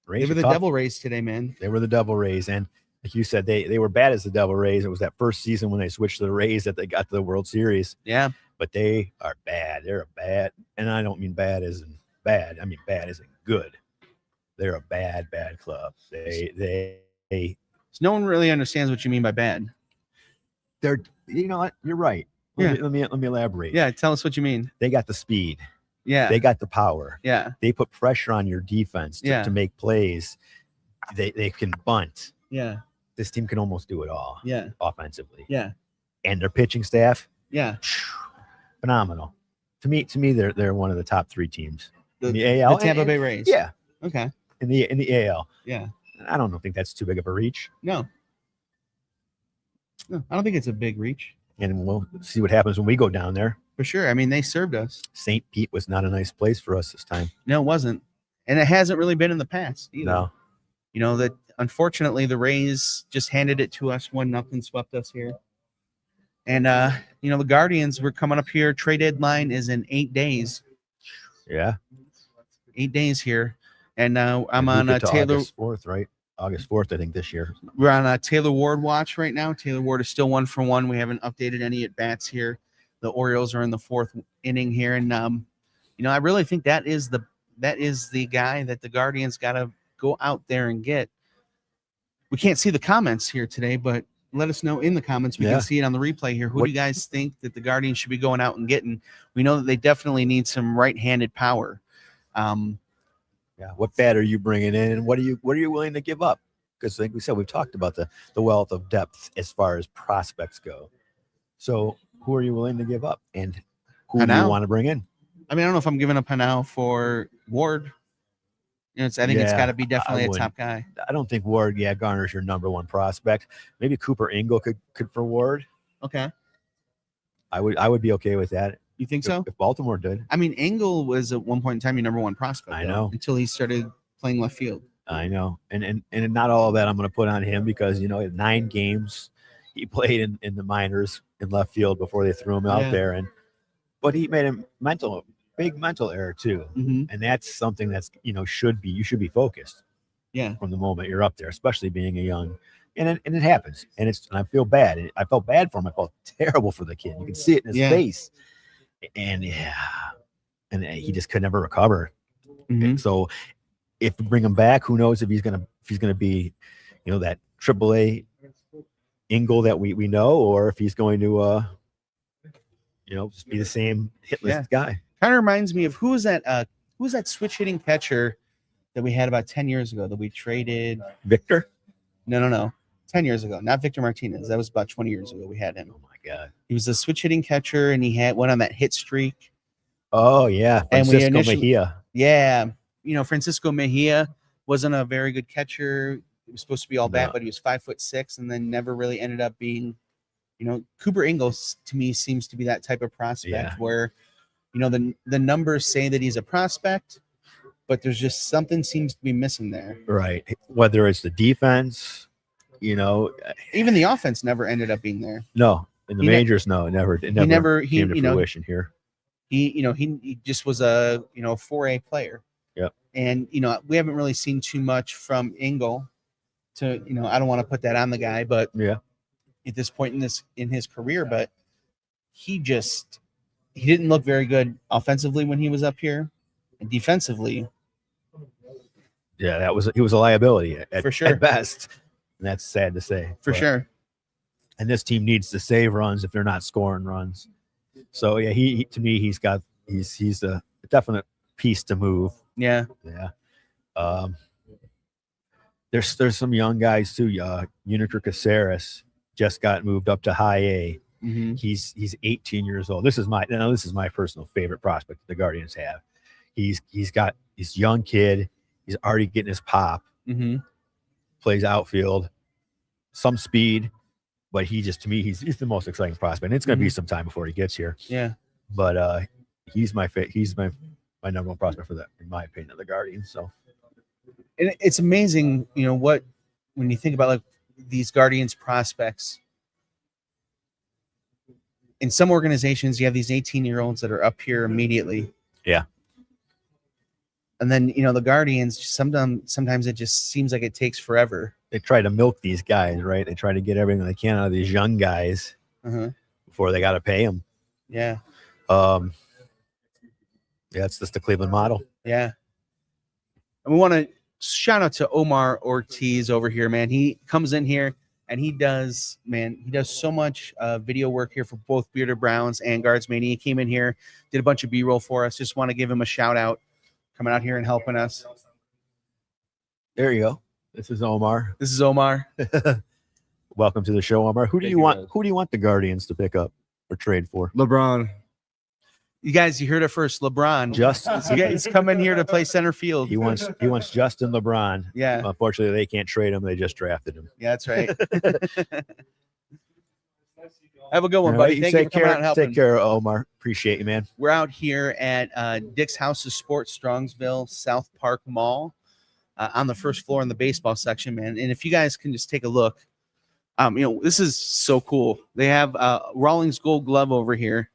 Rays They were are the tough. Devil Rays today, man. They were the Devil Rays, and like you said, they were bad as the Devil Rays. It was that first season when they switched to the Rays that they got to the World Series. Yeah. But they are bad. They're a bad, and I don't mean bad as in bad. I mean bad as in good. They're a bad club. They So no one really understands what you mean by bad. they're, you know what? You're right. Let me elaborate. Yeah, tell us what you mean. They got the speed. Yeah. They got the power. Yeah. They put pressure on your defense to make plays. They can bunt. Yeah. This team can almost do it all Yeah. offensively. Yeah. And their pitching staff, Yeah. phenomenal. To me, they're one of the top 3 teams in the The AL. Tampa Bay Rays. Yeah, Okay. in the AL. Yeah. I don't think that's too big of a reach. No. No, I don't think it's a big reach. And we'll see what happens when we go down there. For sure. I mean, they served us. St. Pete was not a nice place for us this time. No, it wasn't. And it hasn't really been in the past either. No. That unfortunately the Rays just handed it to us 1-0, swept us here. And the Guardians were coming up here. Trade deadline is in 8 days. Yeah. 8 days here. And I'm And we on get to Taylor. August 4th, right? August 4th, I think, this year. We're on a Taylor Ward watch right now. Taylor Ward is still 1 for 1. We haven't updated any at bats here. The Orioles are in the 4th inning here, and I really think that is the guy that the Guardians got to go out there and get. We can't see the comments here today, but let us know in the comments. We Yeah. can see it on the replay here. Who do you guys think that the Guardians should be going out and getting? We know that they definitely need some right-handed power. Yeah. What bat are you bringing in, and what are you willing to give up? Because like we said, we've talked about the wealth of depth as far as prospects go. So who are you willing to give up, and who do you Hanau. want to bring in? I mean, I don't know if I'm giving up Hanau for Ward. I think it's Yeah, got to be definitely I a wouldn't. top guy. I don't think Ward, garners your number 1 prospect. Maybe Cooper Ingle could for Ward. Okay. I would be okay with that. You think so? If Baltimore did. I mean, Engel was at one point in time your number 1 prospect. I though, know. until he started playing left field. I know. And not all of that I'm going to put on him because, 9 games he played in the minors in left field before they threw him out Yeah. there. But he made a big mental error too. Mm-hmm. And that's something that's, you should be focused Yeah. from the moment you're up there, especially being a young, and it happens. And I feel bad. I felt bad for him. I felt terrible for the kid. You can see it in his Yeah. face. And he just could never recover. Mhm. So if we bring him back, who knows if he's gonna be, that AAA Ingle that we know, or if he's going to just be the same hitless guy. Kind of reminds me of who was that switch hitting catcher that we had about 10 years ago that we traded. Victor? No. 10 years ago, not Victor Martinez. That was about 20 years ago. We had him. Oh my God. He was a switch hitting catcher, and he went on that hit streak. Oh yeah. And we Francisco initially- Mejia. Yeah, Francisco Mejia wasn't a very good catcher. He was supposed to be all bat, No. but he was 5'6", and then never really ended up being. Cooper Ingalls to me seems to be that type of prospect Yeah. where, the numbers say that he's a prospect, but there's just something seems to be missing there. Right. Whether it's the defense, Even the offense never ended up being there. no, in the He majors, no, it never came to fruition here. He just was a 4A player. Yep. And we haven't really seen too much from Engel. I don't want to put that on the guy, but Yeah. at this point in his career, but he didn't look very good offensively when he was up here, and defensively. Yeah, he was a liability For sure. at best, and that's sad to say. For sure. And this team needs to save runs if they're not scoring runs. So yeah, he to me he's a definite piece to move. Yeah. Yeah. There's some young guys too. Unitor Caceres just got moved up to high A. Mm-hmm. He's 18 years old. This is my personal favorite prospect the Guardians have. He's got this young kid. He's already getting his pop. Mm-hmm. Plays outfield, some speed, but he's the most exciting prospect. And it's going to be some time before he gets here. Yeah. But he's my number one prospect for that, in my opinion, of the Guardians. So. And it's amazing, when you think about like these Guardians prospects. In some organizations, you have these 18-year-olds that are up here immediately. Yeah. And then, the Guardians, sometimes it just seems like it takes forever. They try to milk these guys, right? They try to get everything they can out of these young guys before they got to pay them. Yeah. It's just the Cleveland model. Yeah. And we want to shout out to Omar Ortiz over here, man. He comes in here and he does so much video work here for both Bearded Browns and Guards-Mania. He came in here, did a bunch of B-roll for us. Just want to give him a shout out, coming out here and helping us. There you go. This is Omar. Welcome to the show, Omar. Who do you want the Guardians to pick up or trade for? LeBron. You guys, you heard it first. LeBron. He's coming here to play center field. He wants Justin LeBron. Yeah. Unfortunately, they can't trade him. They just drafted him. Yeah, that's right. Have a good one, buddy. Thank you for coming out and helping. Take care, Omar. Appreciate you, man. We're out here at Dick's House of Sports, Strongsville, South Park Mall, on the first floor in the baseball section, man. And if you guys can just take a look, this is so cool. They have Rawlings Gold Glove over here.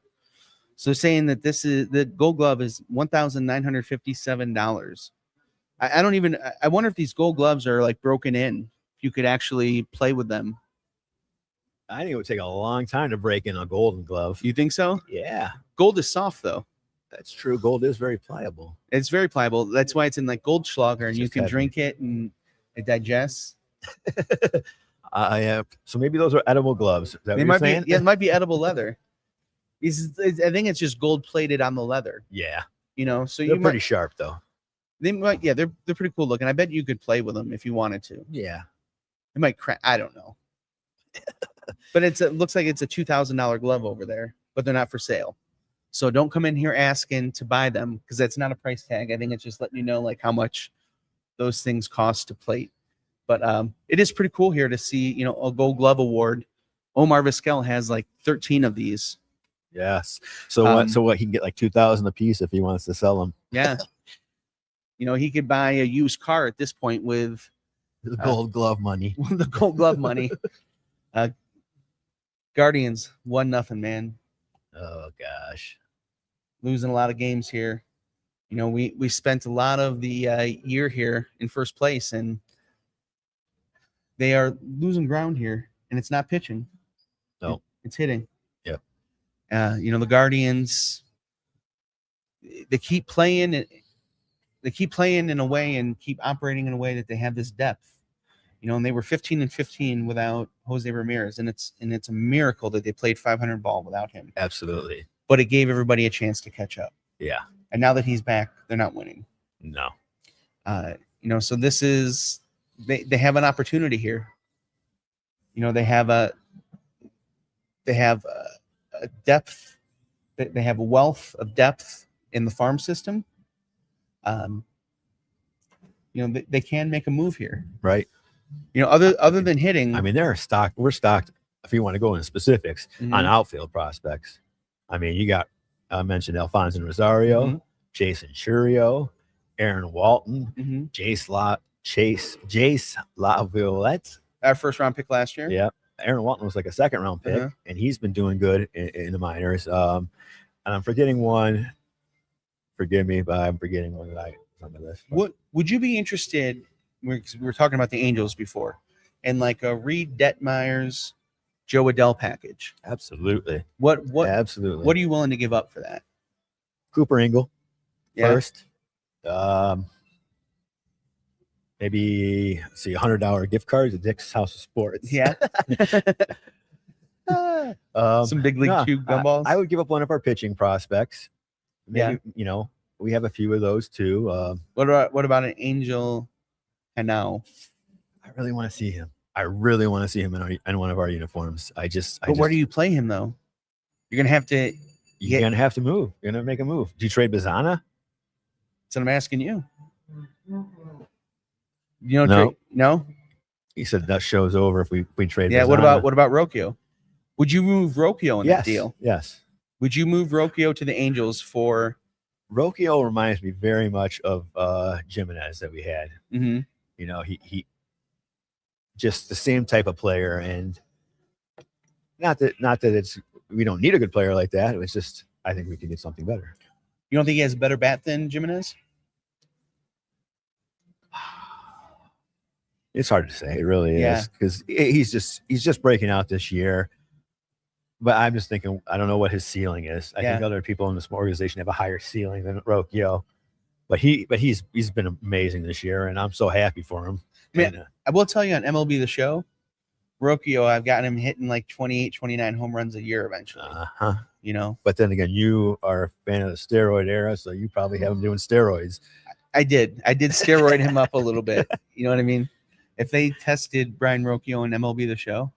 So saying that the Gold Glove is $1,957. I wonder if these Gold Gloves are like broken in. If you could actually play with them. I think it would take a long time to break in a golden glove. You think so? Yeah. Gold is soft though. That's true. Gold is very pliable. It's very pliable. That's why it's in like Goldschlager, and you can drink it and it digests. So maybe those are edible gloves. Is that what you're saying? It might be edible leather. I think it's just gold plated on the leather. Yeah. So they're pretty sharp though. They might, they're pretty cool looking. I bet you could play with them if you wanted to. Yeah. It might crack. I don't know. But it looks like it's a $2,000 glove over there, but they're not for sale. So don't come in here asking to buy them, because that's not a price tag. I think it's just letting you know like how much those things cost to plate. But it is pretty cool here to see, a Gold Glove award. Omar Vizquel has like 13 of these. Yes. So what? He can get like 2,000 a piece if he wants to sell them. Yeah. He could buy a used car at this point with the Gold Glove money. The Gold Glove money. Guardians 1-0, man. Oh gosh. Losing a lot of games here. We spent a lot of the year here in first place, and they are losing ground here, and it's not pitching. No. It's hitting. Yep. The Guardians, they keep playing in a way and keep operating in a way that they have this depth. And they were 15-15 without Jose Ramirez, and it's a miracle that they played 500 ball without him. Absolutely. But it gave everybody a chance to catch up. Yeah. And now that he's back, they're not winning. No. So this is they have an opportunity here. They have a depth. They have a wealth of depth in the farm system. They can make a move here. Right. Other than hitting. I mean, we're stocked, if you want to go into specifics, on outfield prospects. I mean, you got, I mentioned Alfonso Rosario, Jason Churio, Aaron Walton, Mm-hmm. Jace LaViolette. Our first round pick last year. Yeah. Aaron Walton was like a second round pick, and he's been doing good in the minors. And I'm forgetting one. Forgive me, but I'm forgetting one that I on the list. What would you be interested? We were talking about the Angels before, and like a Reed Detmeyer's Joe Adell package. Absolutely. What Absolutely. What are you willing to give up for that? Cooper Engel first. Maybe see $100 gift cards at Dick's House of Sports. Yeah. Some big league cube gumballs. I would give up one of our pitching prospects. Maybe, we have a few of those too. What about an Angel Hanau? I really want to see him. I really want to see him in one of our uniforms. But where do you play him though? You're gonna have to. You're gonna have to move. You're gonna make a move. Do you trade Bazana? That's what I'm asking you. You know, no. He said that show's over if we trade. Yeah. Bazana. What about Rocchio? Would you move Rocchio in that deal? Yes. Would you move Rocchio to the Angels for? Rocchio reminds me very much of Jimenez that we had. Mm-hmm. He just the same type of player, and not that we don't need a good player like that. It's just I think we can get something better. You don't think he has a better bat than Jimenez? It's hard to say. It really is because he's just breaking out this year. But I'm just thinking, I don't know what his ceiling is. I think other people in this organization have a higher ceiling than Rocchio. But he's been amazing this year, and I'm so happy for him. Man, I will tell you on MLB The Show, Rocchio, I've gotten him hitting like 28, 29 home runs a year eventually. But then again, you are a fan of the steroid era, so you probably have him doing steroids. I did steroid him up a little bit. You know what I mean? If they tested Brian Rocchio on MLB The Show,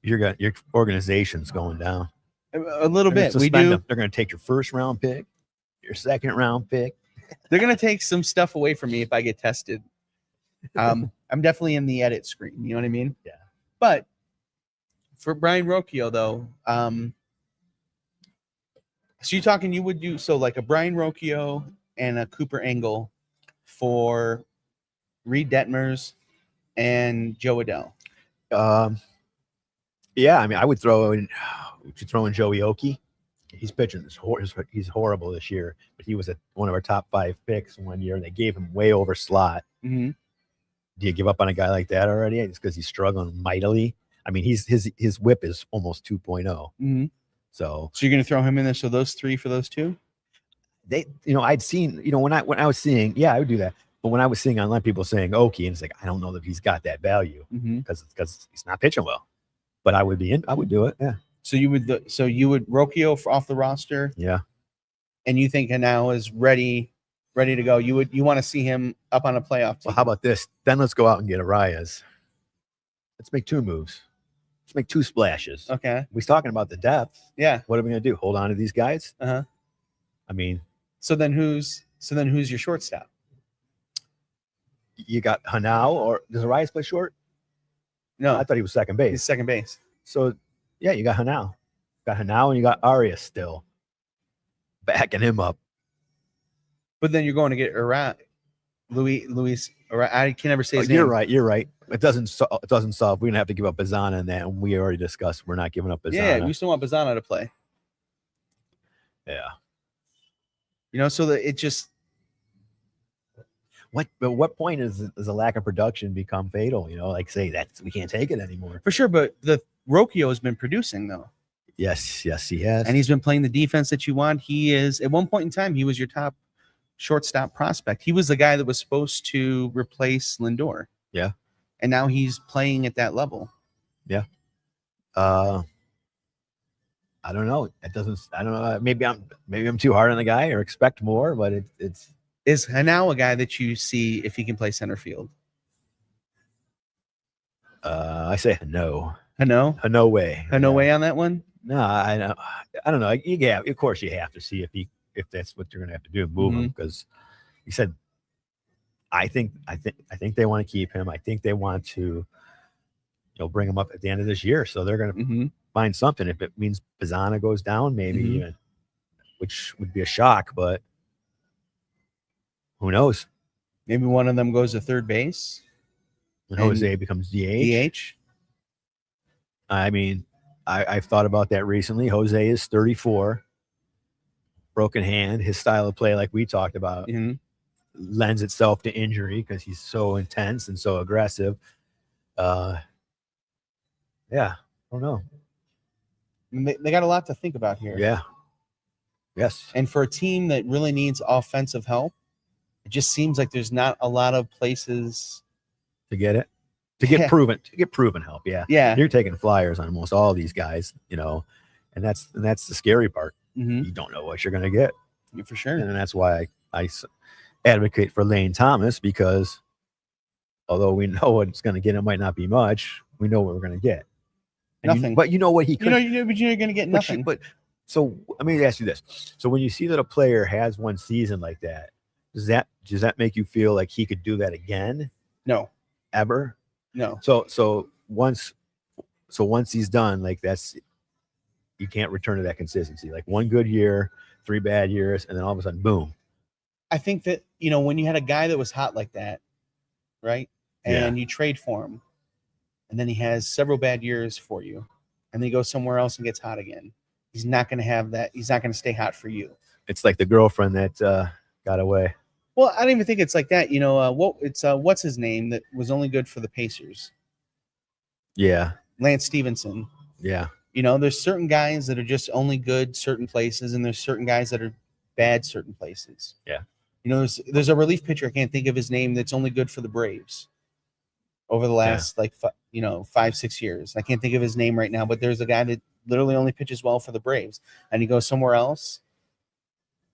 your organization's going down a little bit. We do. They're going to take your first round pick, your second round pick. They're going to take some stuff away from me if I get tested. I'm definitely in the edit screen. You know what I mean? Yeah. But for Brian Rocchio, though, so you're talking you would do so like a Brian Rocchio and a Cooper Engel for Reed Detmers and Joe Adell. Yeah, I mean, I would throw in. Would you throw in Joey Oki? He's pitching. He's horrible this year, but he was one of our top 5 picks one year, and they gave him way over slot. Mm-hmm. Do you give up on a guy like that already? It's because he's struggling mightily. I mean, his whip is almost 2.0. Mm-hmm. So you're going to throw him in there? So those 3 for those 2? I'd seen, when I was seeing, I would do that. But when I was seeing online people saying Oki, and it's like I don't know that he's got that value because he's not pitching well. But I would do it. Yeah. So you would Rocchio off the roster. Yeah. And you think now is ready to go. You want to see him up on a playoff team. Well, how about this? Then let's go out and get Arias. Let's make 2 moves. Let's make 2 splashes. Okay. We're talking about the depth. Yeah. What are we going to do? Hold on to these guys? Uh-huh. I mean, so then who's your shortstop? You got Hanau, or does Arias play short? No, I thought he was second base. He's second base. So, yeah, you got Hanau. And you got Arias still backing him up. But then you're going to get Luis. I can never say his name. You're right. It doesn't solve. We're going to have to give up Bazana in that, and we already discussed we're not giving up Bazana. Yeah, we still want Bazana to play. Yeah. So that it just. What point is a lack of production become fatal? Say we can't take it anymore. For sure, but the Rocchio has been producing though. Yes, he has, and he's been playing the defense that you want. He is at one point in time he was your top shortstop prospect. He was the guy that was supposed to replace Lindor. Yeah, and now he's playing at that level. Yeah. I don't know. It doesn't. I don't know. Maybe I'm too hard on the guy or expect more, but it's. Is Hanau a guy that you see if he can play center field? I say no. No way. No way on that one. No, I don't know. Yeah, of course you have to see if that's what you're going to have to do, move him, because he said, I think they want to keep him. I think they want to, bring him up at the end of this year. So they're going to find something. If it means Bazana goes down, maybe even, which would be a shock, but. Who knows? Maybe one of them goes to third base. And Jose becomes DH. DH. I mean, I've thought about that recently. Jose is 34, broken hand. His style of play, like we talked about, lends itself to injury because he's so intense and so aggressive. Yeah, I don't know. They got a lot to think about here. Yeah. Yes. And for a team that really needs offensive help, it just seems like there's not a lot of places to get it. To get proven help, yeah. Yeah. You're taking flyers on almost all these guys, and that's the scary part. Mm-hmm. You don't know what you're going to get. Yeah, for sure. And that's why I advocate for Lane Thomas, because although we know what it's going to get, it might not be much. We know what we're going to get. And nothing. But you know what he could. But you're going to get nothing. So let me ask you this: so when you see that a player has one season like that, does that make you feel like he could do that again? No. Ever? No. So once he's done, like you can't return to that consistency. Like one good year, 3 bad years, and then all of a sudden, boom. I think that, when you had a guy that was hot like that, right? And you trade for him, and then he has several bad years for you, and then he goes somewhere else and gets hot again. He's not going to have that. He's not going to stay hot for you. It's like the girlfriend that got away. Well, I don't even think it's like that. What's his name that was only good for the Pacers? Yeah. Lance Stevenson. Yeah. There's certain guys that are just only good certain places, and there's certain guys that are bad certain places. Yeah. There's a relief pitcher, I can't think of his name, that's only good for the Braves over the last 5-6 years. I can't think of his name right now, but there's a guy that literally only pitches well for the Braves, and he goes somewhere else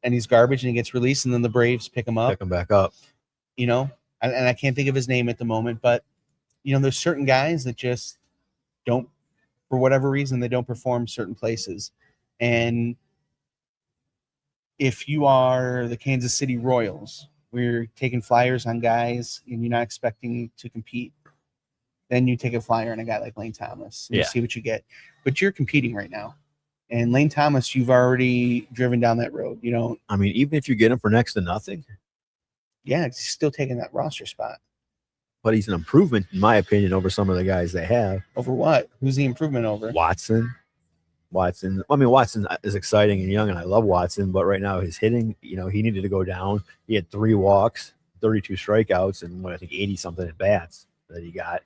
and he's garbage and he gets released, and then the Braves pick him up. Pick him back up. And I can't think of his name at the moment, but there's certain guys that just don't, for whatever reason, they don't perform certain places. And if you are the Kansas City Royals, we're taking flyers on guys and you're not expecting to compete, then you take a flyer on a guy like Lane Thomas and you see what you get. But you're competing right now. And Lane Thomas, you've already driven down that road. I mean, even if you get him for next to nothing. Yeah, he's still taking that roster spot. But he's an improvement, in my opinion, over some of the guys they have. Over what? Who's the improvement over? Watson. I mean, Watson is exciting and young, and I love Watson. But right now, his hitting, he needed to go down. He had 3 walks, 32 strikeouts, and I think 80-something at bats that he got.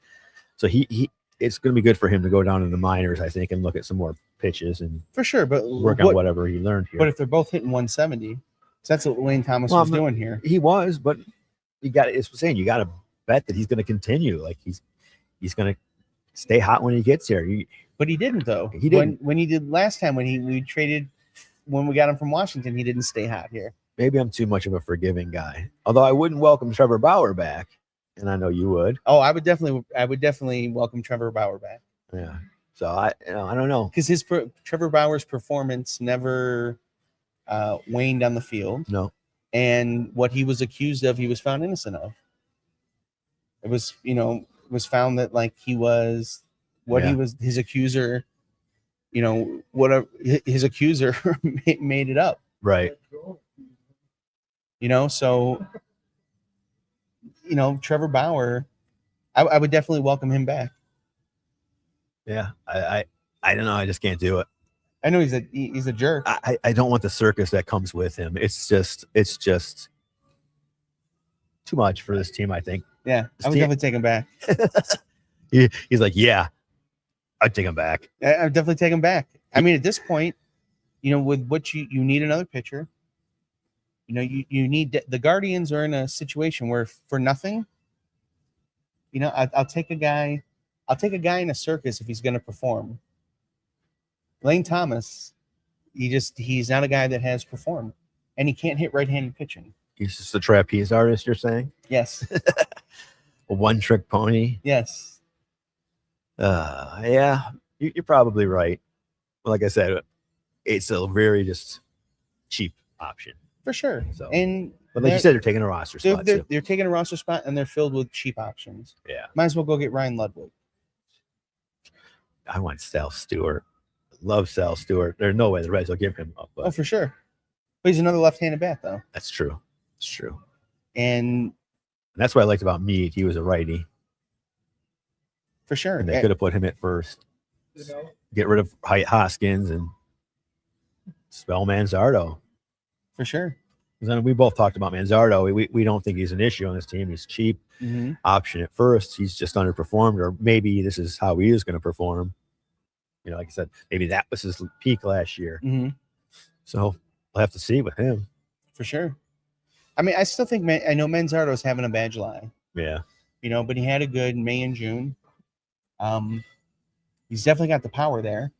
So it's going to be good for him to go down in the minors, I think, and look at some more pitches and for sure, but work on whatever he learned here. But if they're both hitting 170, that's what Lane Thomas was doing here. He was, but you got to bet that he's going to continue. Like he's going to stay hot when he gets here. But he didn't, though. He didn't. When he did last time when we traded, when we got him from Washington, he didn't stay hot here. Maybe I'm too much of a forgiving guy. Although I wouldn't welcome Trevor Bauer back, and I know you would. Oh, I would definitely welcome Trevor Bauer back. Yeah. So I don't know, because Trevor Bauer's performance never waned on the field. No. And what he was accused of, he was found innocent of. It was, was found that like he was what he was, his accuser, whatever his accuser made it up. Right. So, Trevor Bauer, I would definitely welcome him back. Yeah. I don't know. I just can't do it. I know he's a jerk. I don't want the circus that comes with him. It's just too much for this team, I think. Yeah, I would definitely take him back. He's like, yeah, I'd take him back. I'd definitely take him back. I mean, at this point, with what you need another pitcher. You need the Guardians are in a situation where for nothing, I'll take a guy. I'll take a guy in a circus if he's going to perform. Lane Thomas, he's not a guy that has performed, and he can't hit right-handed pitching. He's just a trapeze artist, you're saying? Yes. A one-trick pony? Yes. Yeah, you're probably right. Like I said, it's a very just cheap option. For sure. So, but like you said, they're taking a roster spot. They're taking a roster spot, and they're filled with cheap options. Yeah. Might as well go get Ryan Ludwig. I want Sal Stewart. Love Sal Stewart. There's no way the Reds will give him up. Oh, for sure. But he's another left-handed bat, though. That's true. It's true. And that's what I liked about Meade. He was a righty. for sure. And they could have put him at first. Get rid of Hoskins and spell Manzardo. For sure. Because we both talked about Manzardo. We don't think he's an issue on this team. He's cheap. Option at first. He's just underperformed, or maybe this is how he is going to perform. You know, like I said, maybe that was his peak last year. So we'll have to see with him. For sure. I mean, I still think I know Manzardo's having a bad July. Yeah. You know, but he had a good May and June. He's definitely got the power there.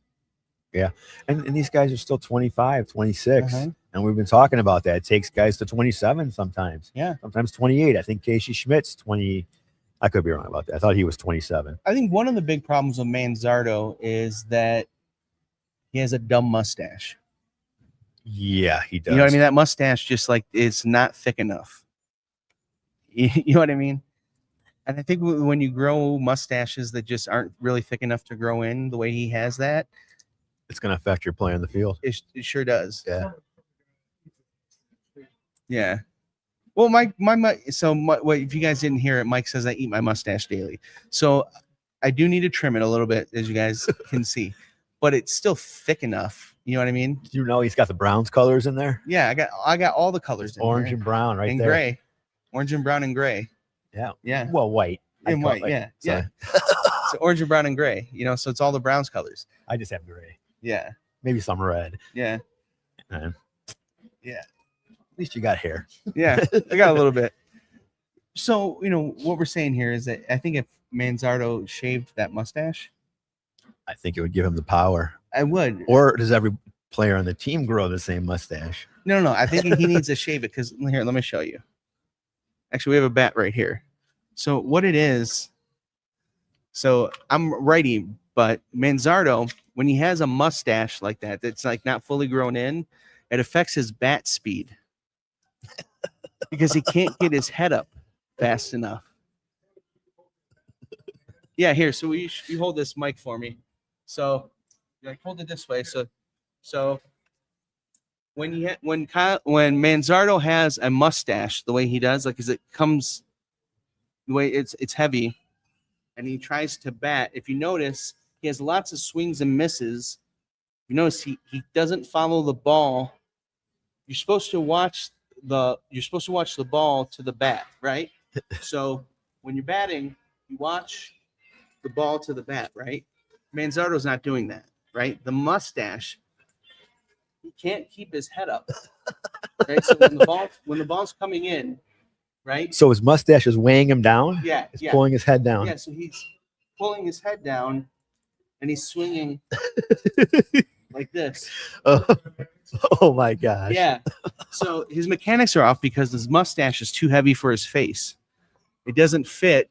Yeah. And these guys are still 25, 26. And we've been talking about that. It takes guys to 27 sometimes. Yeah. Sometimes 28. I think Casey Schmidt's 20. I could be wrong about that. I thought he was 27. I think one of the big problems with Manzardo is that he has a dumb mustache. Yeah, he does. You know what I mean? That mustache just like is not thick enough. You know what I mean? And I think when you grow mustaches that just aren't really thick enough to grow in the way he has that, it's going to affect your play on the field. It sure does. Yeah. Yeah. Well, if you guys didn't hear it, Mike says I eat my mustache daily. So I do need to trim it a little bit, as you guys can see, but it's still thick enough. You know what I mean? You know, he's got the Browns colors in there. Yeah, I got all the colors in orange there. and brown right and there. Gray. Orange and brown and gray. Yeah. Yeah. Well, white. And white. Yeah. So. Yeah. So orange and brown and gray, you know, so it's all the Browns colors. I just have gray. Yeah. Maybe some red. Yeah. Yeah. At least you got hair. Yeah. I got a little bit. So, you know, what we're saying here is that I think if Manzardo shaved that mustache, I think it would give him the power. I would. Or does every player on the team grow the same mustache? No. I think he needs to shave it because here, let me show you. Actually, we have a bat right here. So what it is, so I'm righty, but Manzardo, when he has a mustache like that, that's like not fully grown in, it affects his bat speed because he can't get his head up fast enough. Yeah, here. So you hold this mic for me. So like hold it this way. So when Manzardo has a mustache the way he does, like as it comes the way it's heavy, and he tries to bat. If you notice, he has lots of swings and misses. You notice he doesn't follow the ball. You're supposed to watch the ball to the bat, right? So when you're batting, you watch the ball to the bat, right? Manzardo's not doing that, right? The mustache, he can't keep his head up. Right? So when the ball's coming in, right? So his mustache is weighing him down? Yeah. It's pulling his head down. Yeah, so he's pulling his head down and he's swinging like this. Oh my gosh. Yeah. So his mechanics are off because his mustache is too heavy for his face. It doesn't fit.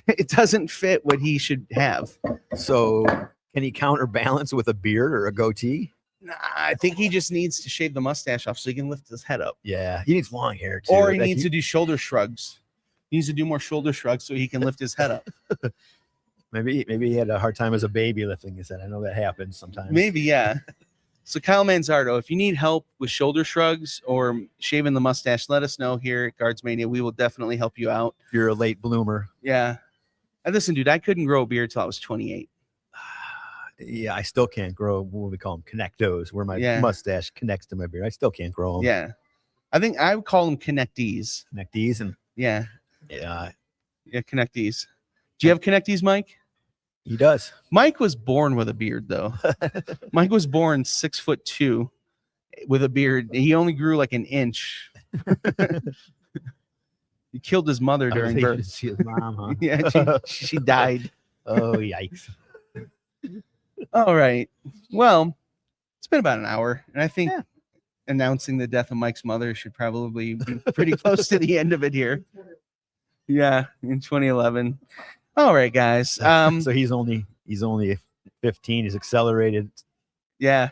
It doesn't fit what he should have. So can he counterbalance with a beard or a goatee? Nah, I think he just needs to shave the mustache off so he can lift his head up. Yeah, he needs long hair too. Or he needs to do shoulder shrugs. He needs to do more shoulder shrugs so he can lift his head up. Maybe he had a hard time as a baby lifting his head. I know that happens sometimes. Maybe, yeah. So Kyle Manzardo, if you need help with shoulder shrugs or shaving the mustache, let us know here at Guards-Mania. We will definitely help you out. If you're a late bloomer. Yeah. And listen, dude, I couldn't grow a beard till I was 28. Yeah, I still can't grow what we call them connectos, where my mustache connects to my beard. I still can't grow them. Yeah. I think I would call them connectees. Connectees and yeah, connectees. Do you have connectees, Mike? He does. Mike was born with a beard, though. Mike was born 6'2" with a beard. He only grew like an inch. He killed his mother during birth. See his mom, huh? Yeah, she died. Oh, yikes. All right. Well, it's been about an hour, and I think announcing the death of Mike's mother should probably be pretty close to the end of it here. Yeah, in 2011. All right, guys. So he's only 15. He's accelerated. Yeah.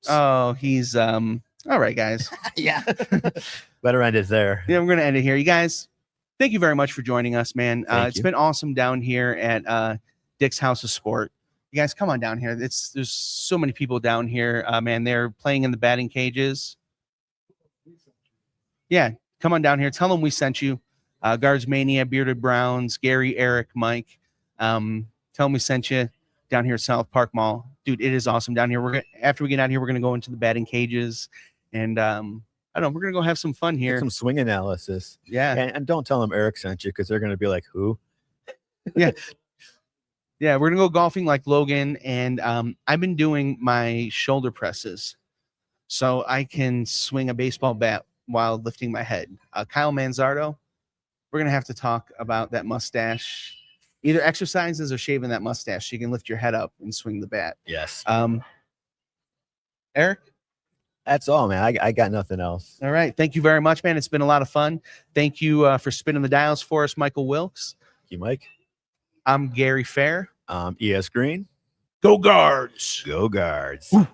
Oh, he's all right, guys. Yeah. Better end it there. Yeah, we're gonna end it here. You guys, thank you very much for joining us, man. It's been awesome down here at Dick's House of Sport. You guys, come on down here. There's so many people down here, man. They're playing in the batting cages. Yeah, come on down here. Tell them we sent you. Guards-Mania, Bearded Browns, Gary, Eric, Mike. Tell them we sent you down here at South Park Mall. Dude, it is awesome down here. After we get out here, we're gonna go into the batting cages, and I don't know, we're gonna go have some fun here. Get some swing analysis. Yeah. And don't tell them Eric sent you, because they're gonna be like, who? Yeah. Yeah, we're gonna go golfing like Logan, and I've been doing my shoulder presses so I can swing a baseball bat while lifting my head. Kyle Manzardo, we're gonna have to talk about that mustache. Either exercises or shaving that mustache so you can lift your head up and swing the bat. Yes. Eric? That's all, man. I got nothing else. All right. Thank you very much, man. It's been a lot of fun. Thank you for spinning the dials for us, Michael Wilkes. Thank you, Mike. I'm Gary Fair. ES Green. Go Guards! Go Guards. Woo.